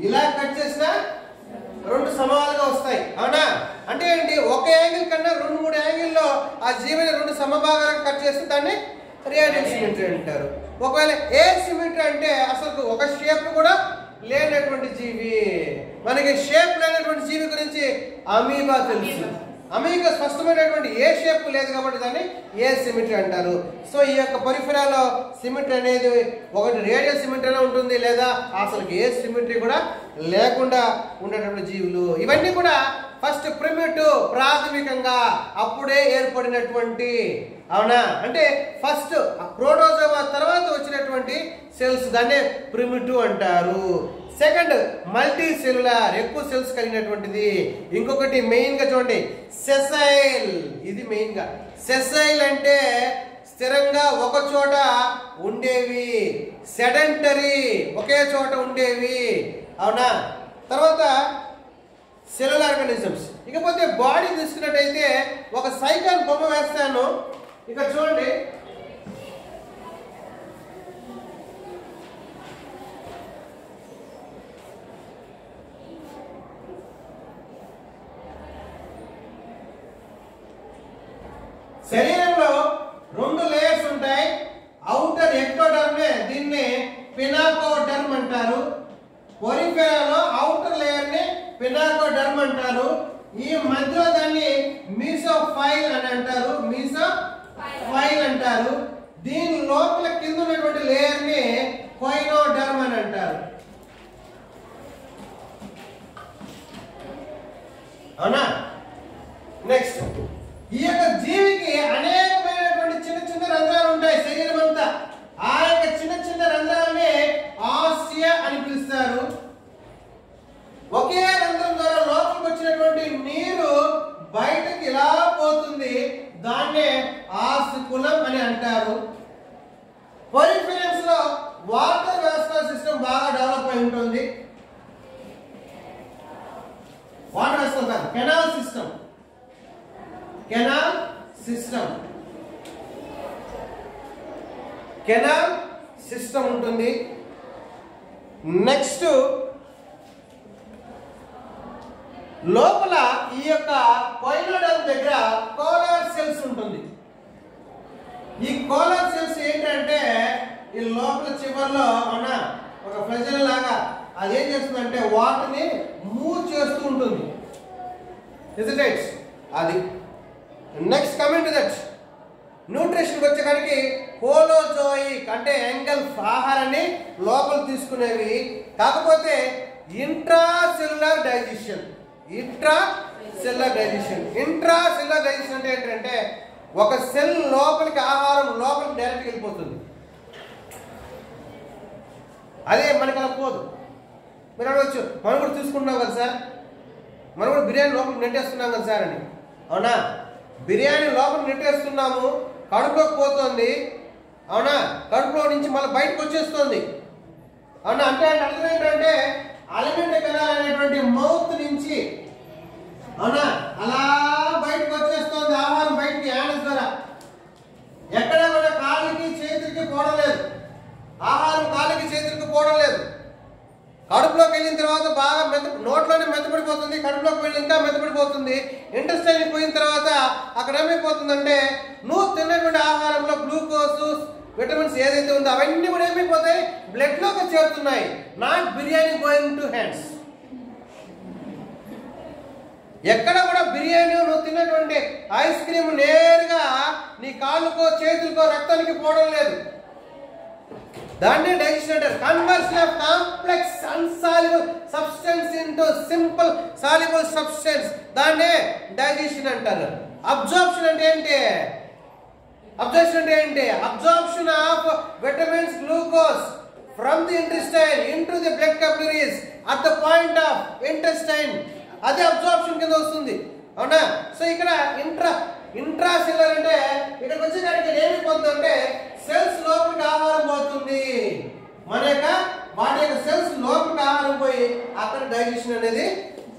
ఇలా కట్ చేసినా 2 సమభాగాలుగా వస్తాయి. అవునా? అంటే ఏంటి, ఒక యాంగిల్ కన్నా 2-3 యాంగిల్లో ఆ జీవిని 2 సమభాగాలుగా కట్ చేస్తే దాన్ని రేడియల్ సిమెట్రీ అంటారు. ఒకవేళ ఎయిర్ సిమెట్రీ అంటే అసలు ఒక షేప్ కూడా లేనటువంటి జీవి. మనకి షేప్ లేనటువంటి జీవి గురించి అమీబా తెలుసు. అమీబా స్పష్టమైనటువంటి ఏ షేప్ లేదు కాబట్టి దాన్ని ఎయిర్ సిమెట్రీ అంటారు. సో ఈ యొక్క పరిఫెరాలో సిమెట్రీ అనేది ఒకటి రేడియల్ సిమెట్రీ ఉంటుంది, లేదా అసలు ఎయిర్ సిమెట్రీ కూడా లేకుండా ఉండేటువంటి జీవులు. ఇవన్నీ కూడా ఫస్ట్ ప్రిమిటివ్, ప్రాథమికంగా అప్పుడే ఏర్పడినటువంటి. అవునా? అంటే ఫస్ట్ ప్రోటోజోవా తర్వాత వచ్చినటువంటి సెల్స్, దాన్నే ప్రిమిటివ్ అంటారు. సెకండ్ మల్టీ సెల్యులార్, ఎక్కువ సెల్స్ కలిగినటువంటిది. ఇంకొకటి మెయిన్ గా చూడండి సెసైల్. ఇది మెయిన్ గా సెసైల్ అంటే స్థిరంగా ఒక చోట ఉండేవి, సెడెంటరీ ఒకే చోట ఉండేవి. అవునా? తర్వాత సెల్యులర్ ఆర్గానిజమ్స్. ఇకపోతే బాడీ తీసుకున్నట్టయితే ఒక సైకిల్ బొమ్మ వేస్తాను, ఇక్కడ చూడండి. శరీరంలో 2 లేయర్స్ ఉంటాయి. అవుటర్ ఎక్టోడర్మ్, దీన్ని పినాకోడర్మ్ అంటారు. పోరిఫెరాలో అవుటర్ లేయర్ ని పినాకోడర్మ్ అంటారు. ఈ మధ్యలో దాన్ని మీసోఫైల్ అని అంటారు, మీసోఫైల్ అంటారు. దీని లోపల కింద ఉన్నటువంటి లేయర్ ని కొయినోడర్మ్ అని అంటారు. అవునా? నెక్స్ట్, ఈ యొక్క జీవికి అనేకమైనటువంటి చిన్న చిన్న రంధ్రాలు ఉంటాయి శరీరం అంతా. ఆ యొక్క చిన్న చిన్న రంధ్రాలని ఆసియా అని పిలుస్తారు. ఒకే రంధ్రం ద్వారా లోపలికి వచ్చినటువంటి నీరు బయటకి ఇలా పోతుంది, దాన్నే ఆస్కులం అని అంటారు. పోరిఫెరన్స్ లో వాటర్ వాస్కులర్ సిస్టమ్ బాగా డెవలప్ అయి ఉంటుంది. వాటర్ వాస్కులర్ కాదు, canal system. Canal system, canal system ఉంటుంది. నెక్స్ట్ లోపల ఈ యొక్క కొయినోడర్మ్ దగ్గర కోలార్ సెల్స్ ఉంటుంది. ఈ కోలార్ సెల్స్ ఏంటంటే ఈ లోపల చివర్లో ఉన్న ఒక ఫ్లెజల్ లాగా అది ఏం చేస్తుందంటే వాటర్ ని మూవ్ చేస్తూ ఉంటుంది. అది next coming to that nutrition వచ్చేకాడికి హోలోజోయిక్ అంటే ఎంగల్ఫ్ ఆహారాన్ని లోపల తీసుకునేవి. కాకపోతే ఇంట్రాసెల్యులర్ డైజెషన్, ఇంట్రాసెల్యులర్ డైజెషన్ అంటే ఏంటంటే ఒక సెల్ లోపలికి ఆహారం లోపలికి డైరెక్ట్గా వెళ్ళిపోతుంది. అదే మనకి అలా పోదు. మీరు అడగచ్చు, మనం కూడా తీసుకుంటున్నాం కదా సార్, మనం కూడా బిర్యానీ లోపలికి నెట్టేస్తున్నాం కదా సార్ అని. అవునా? బిర్యానీ లోపలికి నెట్టేస్తున్నాము, కడుపులోకి పోతుంది. అవునా, కడుపులో నుంచి మళ్ళీ బయటకు వచ్చేస్తుంది. అవునా, అంటే అర్థం ఏంటంటే అలిమెంటరీ కెనాల్ అనేటువంటి మౌత్ నుంచి అవునా అలా బయటకు వచ్చేస్తుంది ఆహారం బయటికి యానస్ ద్వారా. ఎక్కడ కూడా కాళ్ళకి చేతులకి పోవడం లేదు, ఆహారం కాళ్ళకి చేతులకి పోవడం లేదు. కడుపులోకి వెళ్ళిన తర్వాత బాగా నోట్లోనే మెత్తపడిపోతుంది, కడుపులోకి వెళ్ళి ఇంకా మెత్తపడిపోతుంది. ఇంటెస్టైన్ పోయిన తర్వాత అక్కడ ఏమైపోతుందంటే నువ్వు తిన్నటువంటి ఆహారంలో గ్లూకోజ్ విటమిన్స్ ఏదైతే ఉందో అవన్నీ కూడా ఏమైపోతాయి, బ్లడ్ లోకి చేరుతున్నాయి. Not biryani going to hands. ఎక్కడ కూడా బిర్యానీ నువ్వు తిన్నటువంటి ఐస్ క్రీమ్ నేరుగా నీ కాళ్ళకో చేతులకో రక్తానికి పోవడం లేదు. దాన్ని డైజెషన్ అంటారు. Conversion of complex insoluble substance into simple soluble substance, దాన్నే డైజెషన్ అంటారు. అబ్జార్ప్షన్ అంటే ఏంటి? Absorption of vitamins glucose from the intestine into the blood capillaries at the point of intestine, అదే అబ్జార్ప్షన్ కింద వస్తుంది. అవునా, సో ఇక్కడ ఇంట్రాసెల్యులర్ అంటే ఇక్కడికి వచ్చేసరికి ఏమైపోతుందంటే సెల్స్ లోపలికి ఆహారం పోతుంది. మన యొక్క వాటి యొక్క సెల్స్ లోపలికి ఆహారం పోయి అక్కడ డైజెషన్ అనేది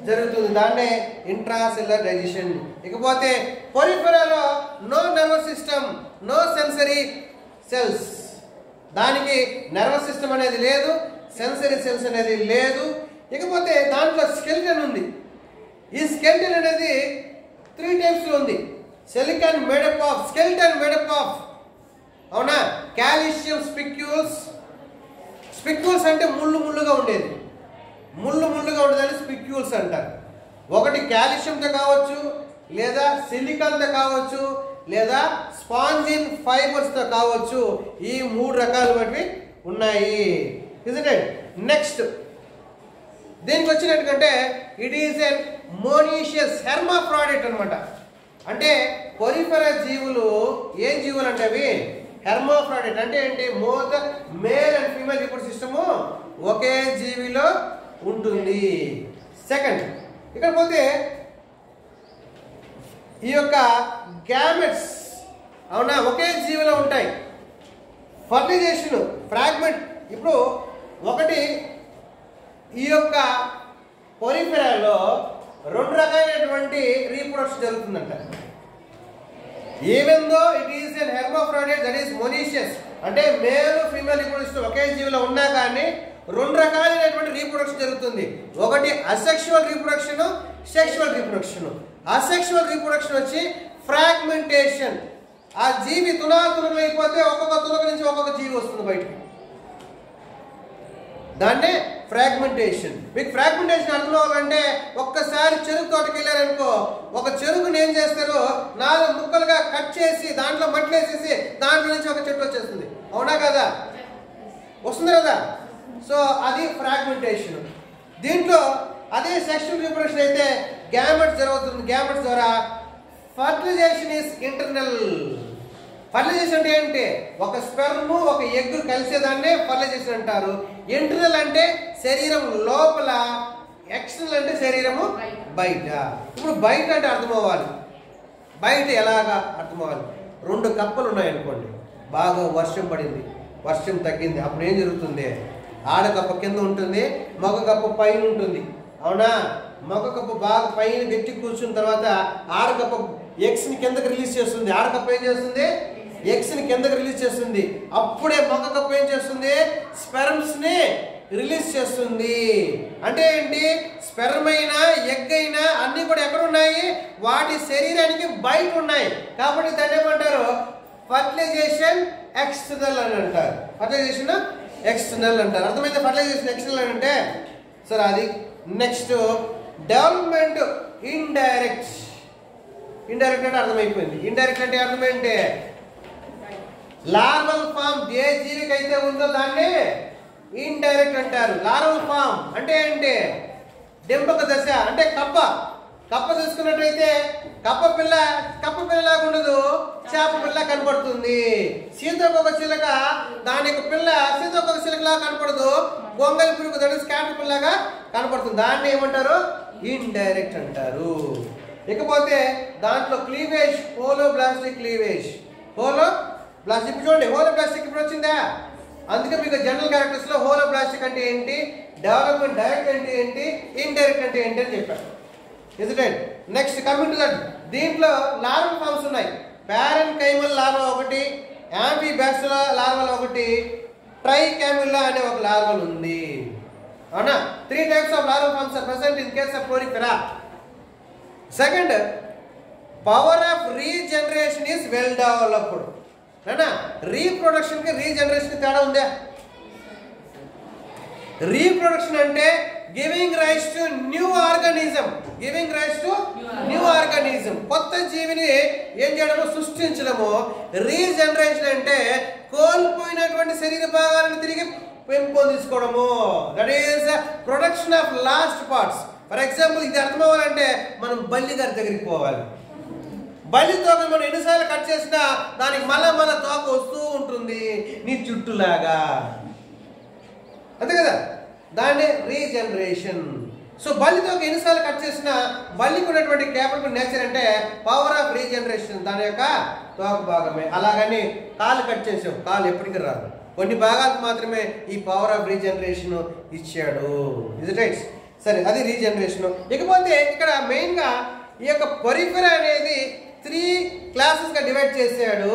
జరుగుతుంది. దాన్నే ఇంట్రాసెల్యులర్ డైజెషన్. ఇకపోతే పొరిఫెరాలో no nervous system, no sensory cells. దానికి నర్వస్ సిస్టమ్ అనేది లేదు, సెన్సరీ సెల్స్ అనేది లేదు. ఇకపోతే దాంట్లో స్కెలిటన్ ఉంది. ఈ స్కెలిటన్ అనేది 3 టైప్స్ లో ఉంది. స్కెలిటన్ మేడప్ ఆఫ్ అవునా కాల్షియం స్పిక్యూల్స్. స్పిక్యూల్స్ అంటే ముళ్ళుగా ఉండేది, ఉండేదాన్ని స్పిక్యూల్స్ అంటారు. ఒకటి కాల్షియంతో కావచ్చు, లేదా సిలికాన్తో కావచ్చు, లేదా స్పాంజిన్ ఫైబర్స్తో కావచ్చు. ఈ 3 రకాలు బట్టి ఉన్నాయి. నెక్స్ట్ దీనికి వచ్చినట్టుకంటే ఇట్ ఈస్ ఎ మోనీషియస్ హెర్మాఫ్రాడిట్ అనమాట. అంటే పొరిఫెరా జీవులు ఏం జీవులు అంటే అవి హెర్మాఫ్రాడిట్. అంటే ఏంటి? Male and female reproductive system ఒకే జీవిలో ఉంటుంది. సెకండ్, ఇక్కడ పోతే ఈ యొక్క గ్యామెట్స్ అవునా ఒకే జీవిలో ఉంటాయి. Fertilisation fragment. ఇప్పుడు ఒకటి ఈ యొక్క పొరిఫెరాలో 2 రకాలైనటువంటి రీప్రొడక్షన్ జరుగుతుందంట. Even though it is an hermaphrodite that is monoecious, అంటే మేల్ ఫీమేల్ రీప్రొడక్షన్ ఒకే జీవిలో ఉన్నా కానీ 2 రకాలైనటువంటి రీప్రొడక్షన్ జరుగుతుంది. ఒకటి asexual reproduction, sexual reproduction. Asexual reproduction వచ్చి ఫ్రాగ్మెంటేషన్. ఆ జీవి తునాతునకలు అయిపోతే ఒక్కొక్క తునక నుంచి ఒక్కొక్క జీవి వస్తుంది బయటికి. దాన్నే ఫ్రాగ్మెంటేషన్. మీకు ఫ్రాగ్మెంటేషన్ అర్థం అవ్వాలంటే ఒక్కసారి చెరుకు తోటకి వెళ్ళారనుకో, ఒక చెరుకుని ఏం చేస్తారు 4 ముక్కలుగా కట్ చేసి దాంట్లో మట్టి వేసేసి దాంట్లో నుంచి ఒక చెట్టు వచ్చేస్తుంది. అవునా కదా? వస్తుంది కదా? సో అది ఫ్రాగ్మెంటేషన్. దీంట్లో అదే సెక్షువల్ రీప్రొడక్షన్ అయితే గ్యామెట్స్ జరుగుతుంది. గ్యామెట్స్ ద్వారా ఫర్టిలైజేషన్ ఈస్ ఇంటర్నల్. ఫర్టిలైజేషన్ అంటే ఏంటి? ఒక స్పెర్మ్ ఒక ఎగ్ కలిసేదాన్నే ఫర్టిలైజేషన్ అంటారు. ఇంటర్నల్ అంటే శరీరం లోపల, ఎక్స్టర్నల్ అంటే శరీరము బయట. ఇప్పుడు బయట అంటే అర్థం అవ్వాలి. బయట ఎలాగా అర్థం అవ్వాలి? 2 కప్పలు ఉన్నాయనుకోండి, బాగా వర్షం పడింది, వర్షం తగ్గింది, అప్పుడు ఏం జరుగుతుంది? ఆడకప్ప కింద ఉంటుంది, మగ కప్ప పైన ఉంటుంది. అవునా? మగ కప్ప బాగా పైన గట్టి కూర్చున్న తర్వాత ఆడకప్ప ఎగ్స్ని కిందకి రిలీజ్ చేస్తుంది. ఆడకప్ప ఏం చేస్తుంది? ఎగ్స్ని కిందకి రిలీజ్ చేస్తుంది. అప్పుడే మగ కప్ప ఏం చేస్తుంది? స్పెర్మ్స్ని రిలీజ్ చేస్తుంది. అంటే ఏంటి? స్పెర్మ్ అయినా ఎగ్ అయినా అన్ని కూడా ఎక్కడ ఉన్నాయి? వాటి శరీరానికి బయట ఉన్నాయి. కాబట్టి దాన్ని ఏమంటారు? ఫర్టిలైజేషన్ ఎక్స్టర్నల్ అని అంటారు. ఫర్టిలైజేషన్ ఎక్స్టర్నల్ అంటారు. అర్థమైతే? ఫర్టిలైజేషన్ ఎక్స్టర్నల్ అంటే సరే అది. Next development indirect. ఇండైరెక్ట్ అంటే అర్థమైపోయింది. ఇండైరెక్ట్ అంటే అర్థం ఏంటి? లార్వల్ ఫామ్ ఏ జీవికైతే ఉందో దాన్ని ఇండైరెక్ట్ అంటారు. లార్వల్ ఫామ్ అంటే ఏంటి? డింపక దశ. అంటే కప్ప చూసుకున్నట్టయితే కప్ప పిల్లలాగా ఉండదు, చేప పిల్ల కనపడుతుంది. సీతాకోక చిలక దాని యొక్క పిల్ల సీతాకోక చిలకలా కనపడదు, గొంగలి పురుగు దాని స్కాటర్ పిల్లగా కనపడుతుంది. దాన్ని ఏమంటారు? ఇండైరెక్ట్ అంటారు. ఇకపోతే దాంట్లో క్లీవేజ్, హోలోబ్లాస్టిక్ క్లీవేజ్. ప్లాస్టిక్ చూడండి, హోలో ప్లాస్టిక్ ఇప్పుడు వచ్చిందా? అందుకే మీకు జనరల్ క్యారెక్టర్స్లో హోలో ప్లాస్టిక్ అంటే ఏంటి, డెవలప్మెంట్ డైరెక్ట్ అంటే ఏంటి, ఇండైరెక్ట్ అంటే ఏంటి అని చెప్పారు. Is right. Next coming to that, దీంట్లో లార్వల్ ఫార్మ్స్ ఉన్నాయి. ప్యారెన్ కైమల్ లార్వా ఒకటి, యాంఫీ బ్యాక్సులా లార్వల్ ఒకటి, ట్రైకామ్యులా అనే ఒక లార్వల్ ఉంది. అవునా? 3 types of larval forms are present in case of Porifera. Second, power of regeneration is well developed. అవునా? రీప్రొడక్షన్ కి రీజనరేషన్ తేడా ఉందా? రీప్రొడక్షన్ అంటే giving rise to new organism, giving rise to new organism, కొత్త జీవిని ఏం చేయడము, సృష్టించడము. రీజనరేషన్ అంటే కోల్పోయినటువంటి శరీర భాగాలను తిరిగి పెంపొందించుకోవడము. That is production of lost parts. For example ఇది అర్థం అవ్వాలంటే మనం బల్లి గారి దగ్గరికి పోవాలి. బల్లి తోక మనం ఎన్నిసార్లు కట్ చేసినా దానికి మళ్ళా మన తోక వస్తూ ఉంటుంది నీ చుట్టూలాగా, అంతే కదా? దాన్ని రీజనరేషన్. సో బల్లి తోక ఎన్నిసార్లు కట్ చేసినా బల్లికి ఉన్నటువంటి క్యాపబుల్ నేచర్ అంటే పవర్ ఆఫ్ రీజనరేషన్ దాని యొక్క తోక భాగమే. అలాగని కాలు కట్ చేసాం, కాలు ఎప్పటికీ రాదు, కొన్ని భాగాలకు మాత్రమే ఈ పవర్ ఆఫ్ రీజనరేషన్ ఇచ్చాడు. Is right? సరే, అది రీజనరేషన్. ఇకపోతే ఇక్కడ మెయిన్గా ఈ యొక్క పొరిఫెరా అనేది 3 క్లాసెస్గా డివైడ్ చేశాడు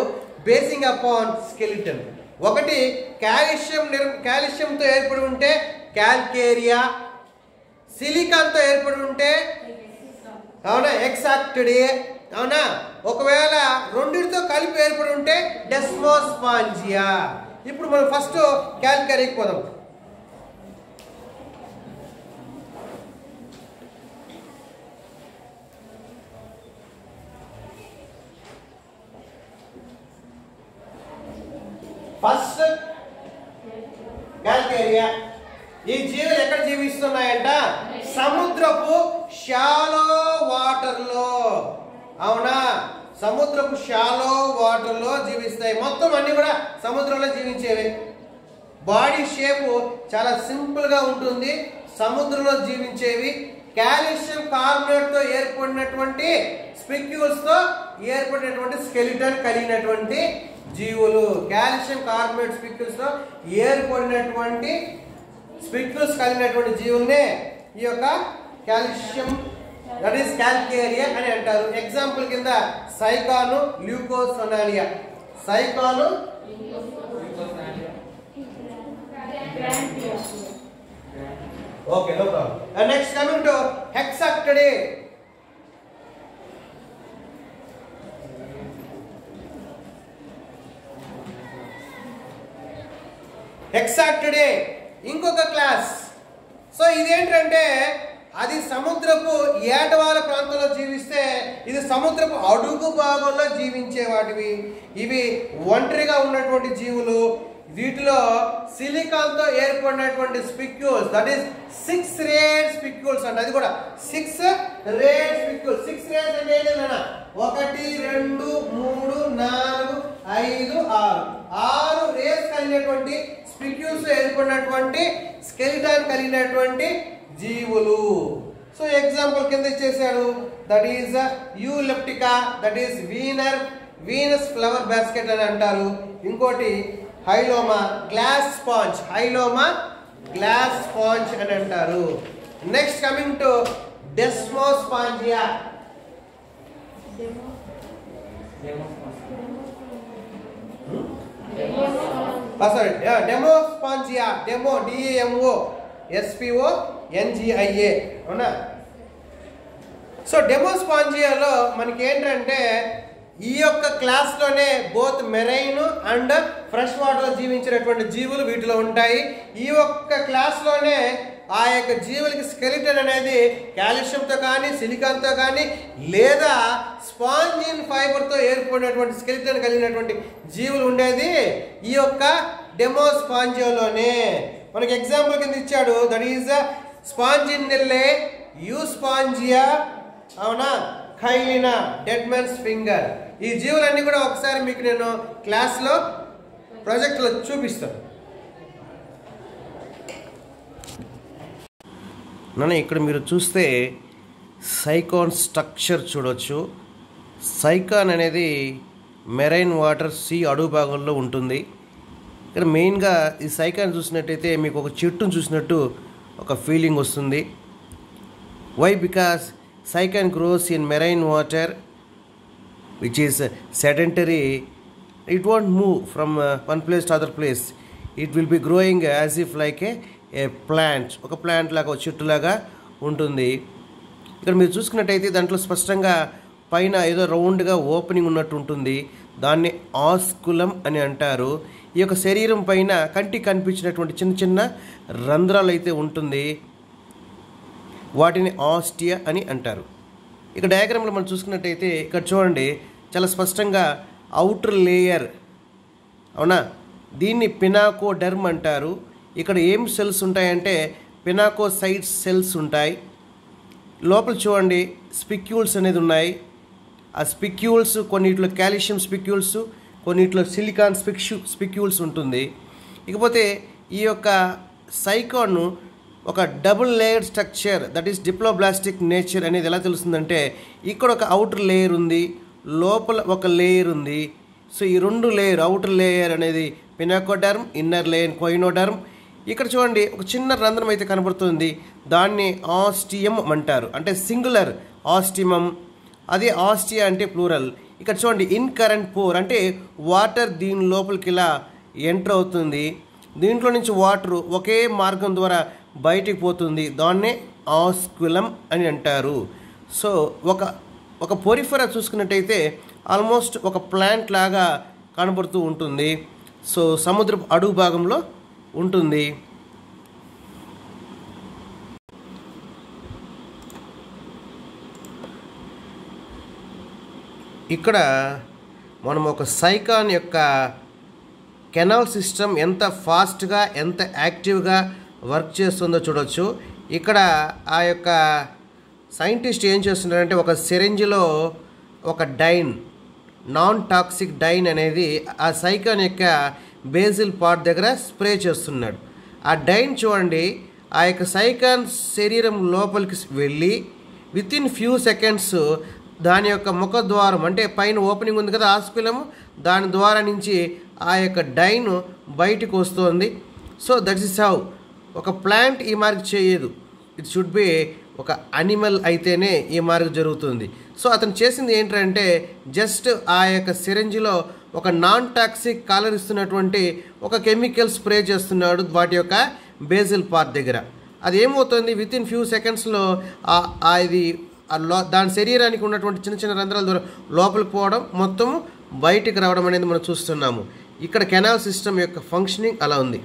బేసింగ్ అపాన్ స్కెలిటన్. ఒకటి కాల్షియంతో ఏర్పడి ఉంటే క్యాల్కేరియా, సిలికాన్తో ఏర్పడి ఉంటే అవునా ఎక్సాక్టిడే, అవునా? ఒకవేళ రెండిటితో కలిపి ఏర్పడి ఉంటే డెస్మోస్పాంజియా. ఇప్పుడు మనం ఫస్ట్ క్యాల్కేరియాకి పోదాం. First calcarea. ఈ జీవులు ఎక్కడ జీవిస్తున్నాయంట? సముద్రపు షాలో వాటర్లో. అవునా? సముద్రపు షాలో వాటర్లో జీవిస్తాయి. మొత్తం అన్ని కూడా సముద్రంలో జీవించేవి. బాడీ షేపు చాలా సింపుల్గా ఉంటుంది, సముద్రంలో జీవించేవి. కాల్షియం కార్బోనేట్తో ఏర్పడినటువంటి స్పిక్యూల్స్తో ఏర్పడినటువంటి స్కెలిటన్ కలిగినటువంటి జీవులు. కాల్షియం కార్బోనేట్ స్పిక్యూల్స్తో ఏర్పడినటువంటి స్పిక్యూల్స్ కలిగినటువంటి జీవులనే ఈ యొక్క కాల్షియం దట్ ఈస్ క్యాల్కేరియా అని అంటారు. ఎగ్జాంపుల్ కింద Sycon, Leucosolenia. Sycon, okay, no problem. And next coming to Hexactinellida. Hexactinellida ఇంకొక క్లాస్. సో ఇదేంటంటే అది సముద్రపు ఏటవాల ప్రాంతంలో జీవిస్తే ఇది సముద్రపు అడుగు భాగంలో జీవించే వాటివి. ఇవి ఒంటరిగా ఉన్నటువంటి జీవులు. వీటిలో సిలికాన్తో ఏర్పడినటువంటి spicules that is 6 rayed spicules అంటే అది కూడా 6 రేడ్ స్పిక్యూల్స్. 6 రేడ్స్ అంటే ఏంటన్నా 1 2 3 4 5 6 రేడ్స్ కలిగినటువంటి స్పిక్యూల్స్ ఏర్పడినటువంటి స్కెలిటన్ కలిగినటువంటి జీవులు. సో ఎగ్జాంపుల్ కింద ఇచ్చేసాడు. దట్ ఈస్ యూలెప్టికా, that is Venus flower basket అని అంటారు. ఇంకోటి Hyalonema glass sponge, Hyalonema glass sponge అని అంటారు. Next coming to Desmospongiae. Sorry, Demospongiae. Demo DEMO SPONGIA. అవునా? సో డెమోస్పాంజియాలో మనకి ఏంటంటే ఈ యొక్క క్లాస్లోనే బోత్ మెరైన్ అండ్ ఫ్రెష్ వాటర్లో జీవించినటువంటి జీవులు వీటిలో ఉంటాయి. ఈ ఒక్క క్లాస్లోనే ఆ యొక్క జీవులకి స్కెలిటన్ అనేది కాల్షియంతో కానీ సిలికాన్తో కానీ లేదా స్పాంజిన్ ఫైబర్తో ఏర్పడినటువంటి స్కెలిటన్ కలిగినటువంటి జీవులు ఉండేది ఈ యొక్క డెమోస్పాంజియాలోనే. మనకి ఎగ్జాంపుల్ కింద ఇచ్చాడు. దట్ ఈజ్ స్పాంజిన్నెల్లే, యూస్పాంజియా, అవునా, ఖైలినా, డెడ్ మ్యాన్స్ ఫింగర్. ఈ జీవులన్నీ కూడా ఒకసారి మీకు నేను క్లాస్లో ప్రాజెక్ట్లో చూపిస్తాను. నన్ను ఇక్కడ మీరు చూస్తే సైకాన్ స్ట్రక్చర్ చూడవచ్చు. సైకాన్ అనేది మెరైన్ వాటర్ సీ అడుగు భాగంలో ఉంటుంది. ఇక్కడ మెయిన్గా ఈ సైకాన్ చూసినట్టయితే మీకు ఒక చెట్టును చూసినట్టు ఒక ఫీలింగ్ వస్తుంది. Why? Because Sycon grows in marine water which is sedentary. It won't move from one place to other place. It will be growing as if like a plant, ఒక ప్లాంట్ లాగా, ఒక చెట్టులాగా ఉంటుంది. ఇక్కడ మీరు చూసుకున్నట్టయితే దాంట్లో స్పష్టంగా పైన ఏదో రౌండ్గా ఓపెనింగ్ ఉన్నట్టు ఉంటుంది. దాన్ని ఆస్కులం అని అంటారు. ఈ యొక్క శరీరం పైన కంటికి కనిపించినటువంటి చిన్న చిన్న రంధ్రాలు అయితే ఉంటుంది. వాటిని ఆస్టియా అని అంటారు. ఇక డయాగ్రామ్లో మనం చూసుకున్నట్టయితే ఇక్కడ చూడండి, చాలా స్పష్టంగా అవుటర్ లేయర్, అవునా, దీన్ని పినాకోడర్మ్ అంటారు. ఇక్కడ ఏం సెల్స్ ఉంటాయంటే పినాకోసైట్స్ సెల్స్ ఉంటాయి. లోపల చూడండి స్పిక్యూల్స్ అనేది ఉన్నాయి. ఆ స్పిక్యూల్స్ కొన్నిట్లో కాల్షియం స్పిక్యూల్స్, కొన్నిట్లో సిలికాన్ స్పిక్యూల్స్ ఉంటుంది. ఇకపోతే ఈ యొక్క సైకాన్ ఒక double layer structure, that is diploblastic nature అనేది ఎలా తెలుస్తుందంటే ఇక్కడ ఒక అవుటర్ లేయర్ ఉంది, లోపల ఒక లేయర్ ఉంది. సో ఈ రెండు లేయర్, అవుటర్ లేయర్ అనేది పినాకోడర్మ్, ఇన్నర్ లేయర్ కోయినోడర్మ్. ఇక్కడ చూడండి ఒక చిన్న రంధ్రం అయితే కనబడుతుంది. దాన్ని ఆస్టియం అంటారు, అంటే సింగులర్ ఆస్టిమం. అదే ఆస్టియా అంటే ప్లూరల్. ఇక్కడ చూడండి ఇన్కరెంట్ పోర్, అంటే వాటర్ దీని లోపలికి ఇలా ఎంటర్ అవుతుంది. దీంట్లో నుంచి వాటర్ ఒకే మార్గం ద్వారా బయటికి పోతుంది. దాన్నే ఆస్కులం అని అంటారు. సో ఒక పొరిఫెరా చూసుకున్నట్టయితే ఆల్మోస్ట్ ఒక ప్లాంట్ లాగా కనబడుతూ ఉంటుంది. సో సముద్రపు అడుగు భాగంలో ఉంటుంది. ఇక్కడ మనం ఒక సైకాన్ యొక్క కెనాల్ సిస్టమ్ ఎంత ఫాస్ట్గా, ఎంత యాక్టివ్గా వర్క్ చేస్తుందో చూడవచ్చు. ఇక్కడ ఆ యొక్క సైంటిస్ట్ ఏం చేస్తున్నారంటే ఒక సిరింజ్లో ఒక డైన్, నాన్ టాక్సిక్ డైన్ అనేది ఆ సైకాన్ యొక్క బేసిల్ పార్ట్ దగ్గర స్ప్రే చేస్తున్నాడు. ఆ డైన్ చూడండి ఆ యొక్క సైకాన్ శరీరం లోపలికి వెళ్ళి వితిన్ ఫ్యూ సెకండ్స్ దాని యొక్క ముఖద్వారం, అంటే పైన ఓపెనింగ్ ఉంది కదా ఆస్కులము, దాని ద్వారా నుంచి ఆ యొక్క డైన్ బయటకు వస్తుంది. సో దట్ ఈస్ హౌ ఒక ప్లాంట్ ఈ మార్క్ చేయదు. ఇట్ షుడ్ బి ఒక అనిమల్ అయితేనే ఈ మార్క్ జరుగుతుంది. సో అతను చేసింది ఏంటంటే జస్ట్ ఆ యొక్క సిరంజిలో ఒక నాన్ టాక్సిక్ కాలర్ ఇస్తున్నటువంటి ఒక కెమికల్ స్ప్రే చేస్తున్నాడు వాటి యొక్క బేసిల్ పార్ట్ దగ్గర. అది ఏమవుతుంది, వితిన్ ఫ్యూ సెకండ్స్లో ఇది దాని శరీరానికి ఉన్నటువంటి చిన్న చిన్న రంధ్రాల ద్వారా లోపలికి పోవడం, మొత్తము బయటికి రావడం అనేది మనం చూస్తున్నాము. ఇక్కడ కెనాల్ సిస్టమ్ యొక్క ఫంక్షనింగ్ అలా ఉంది.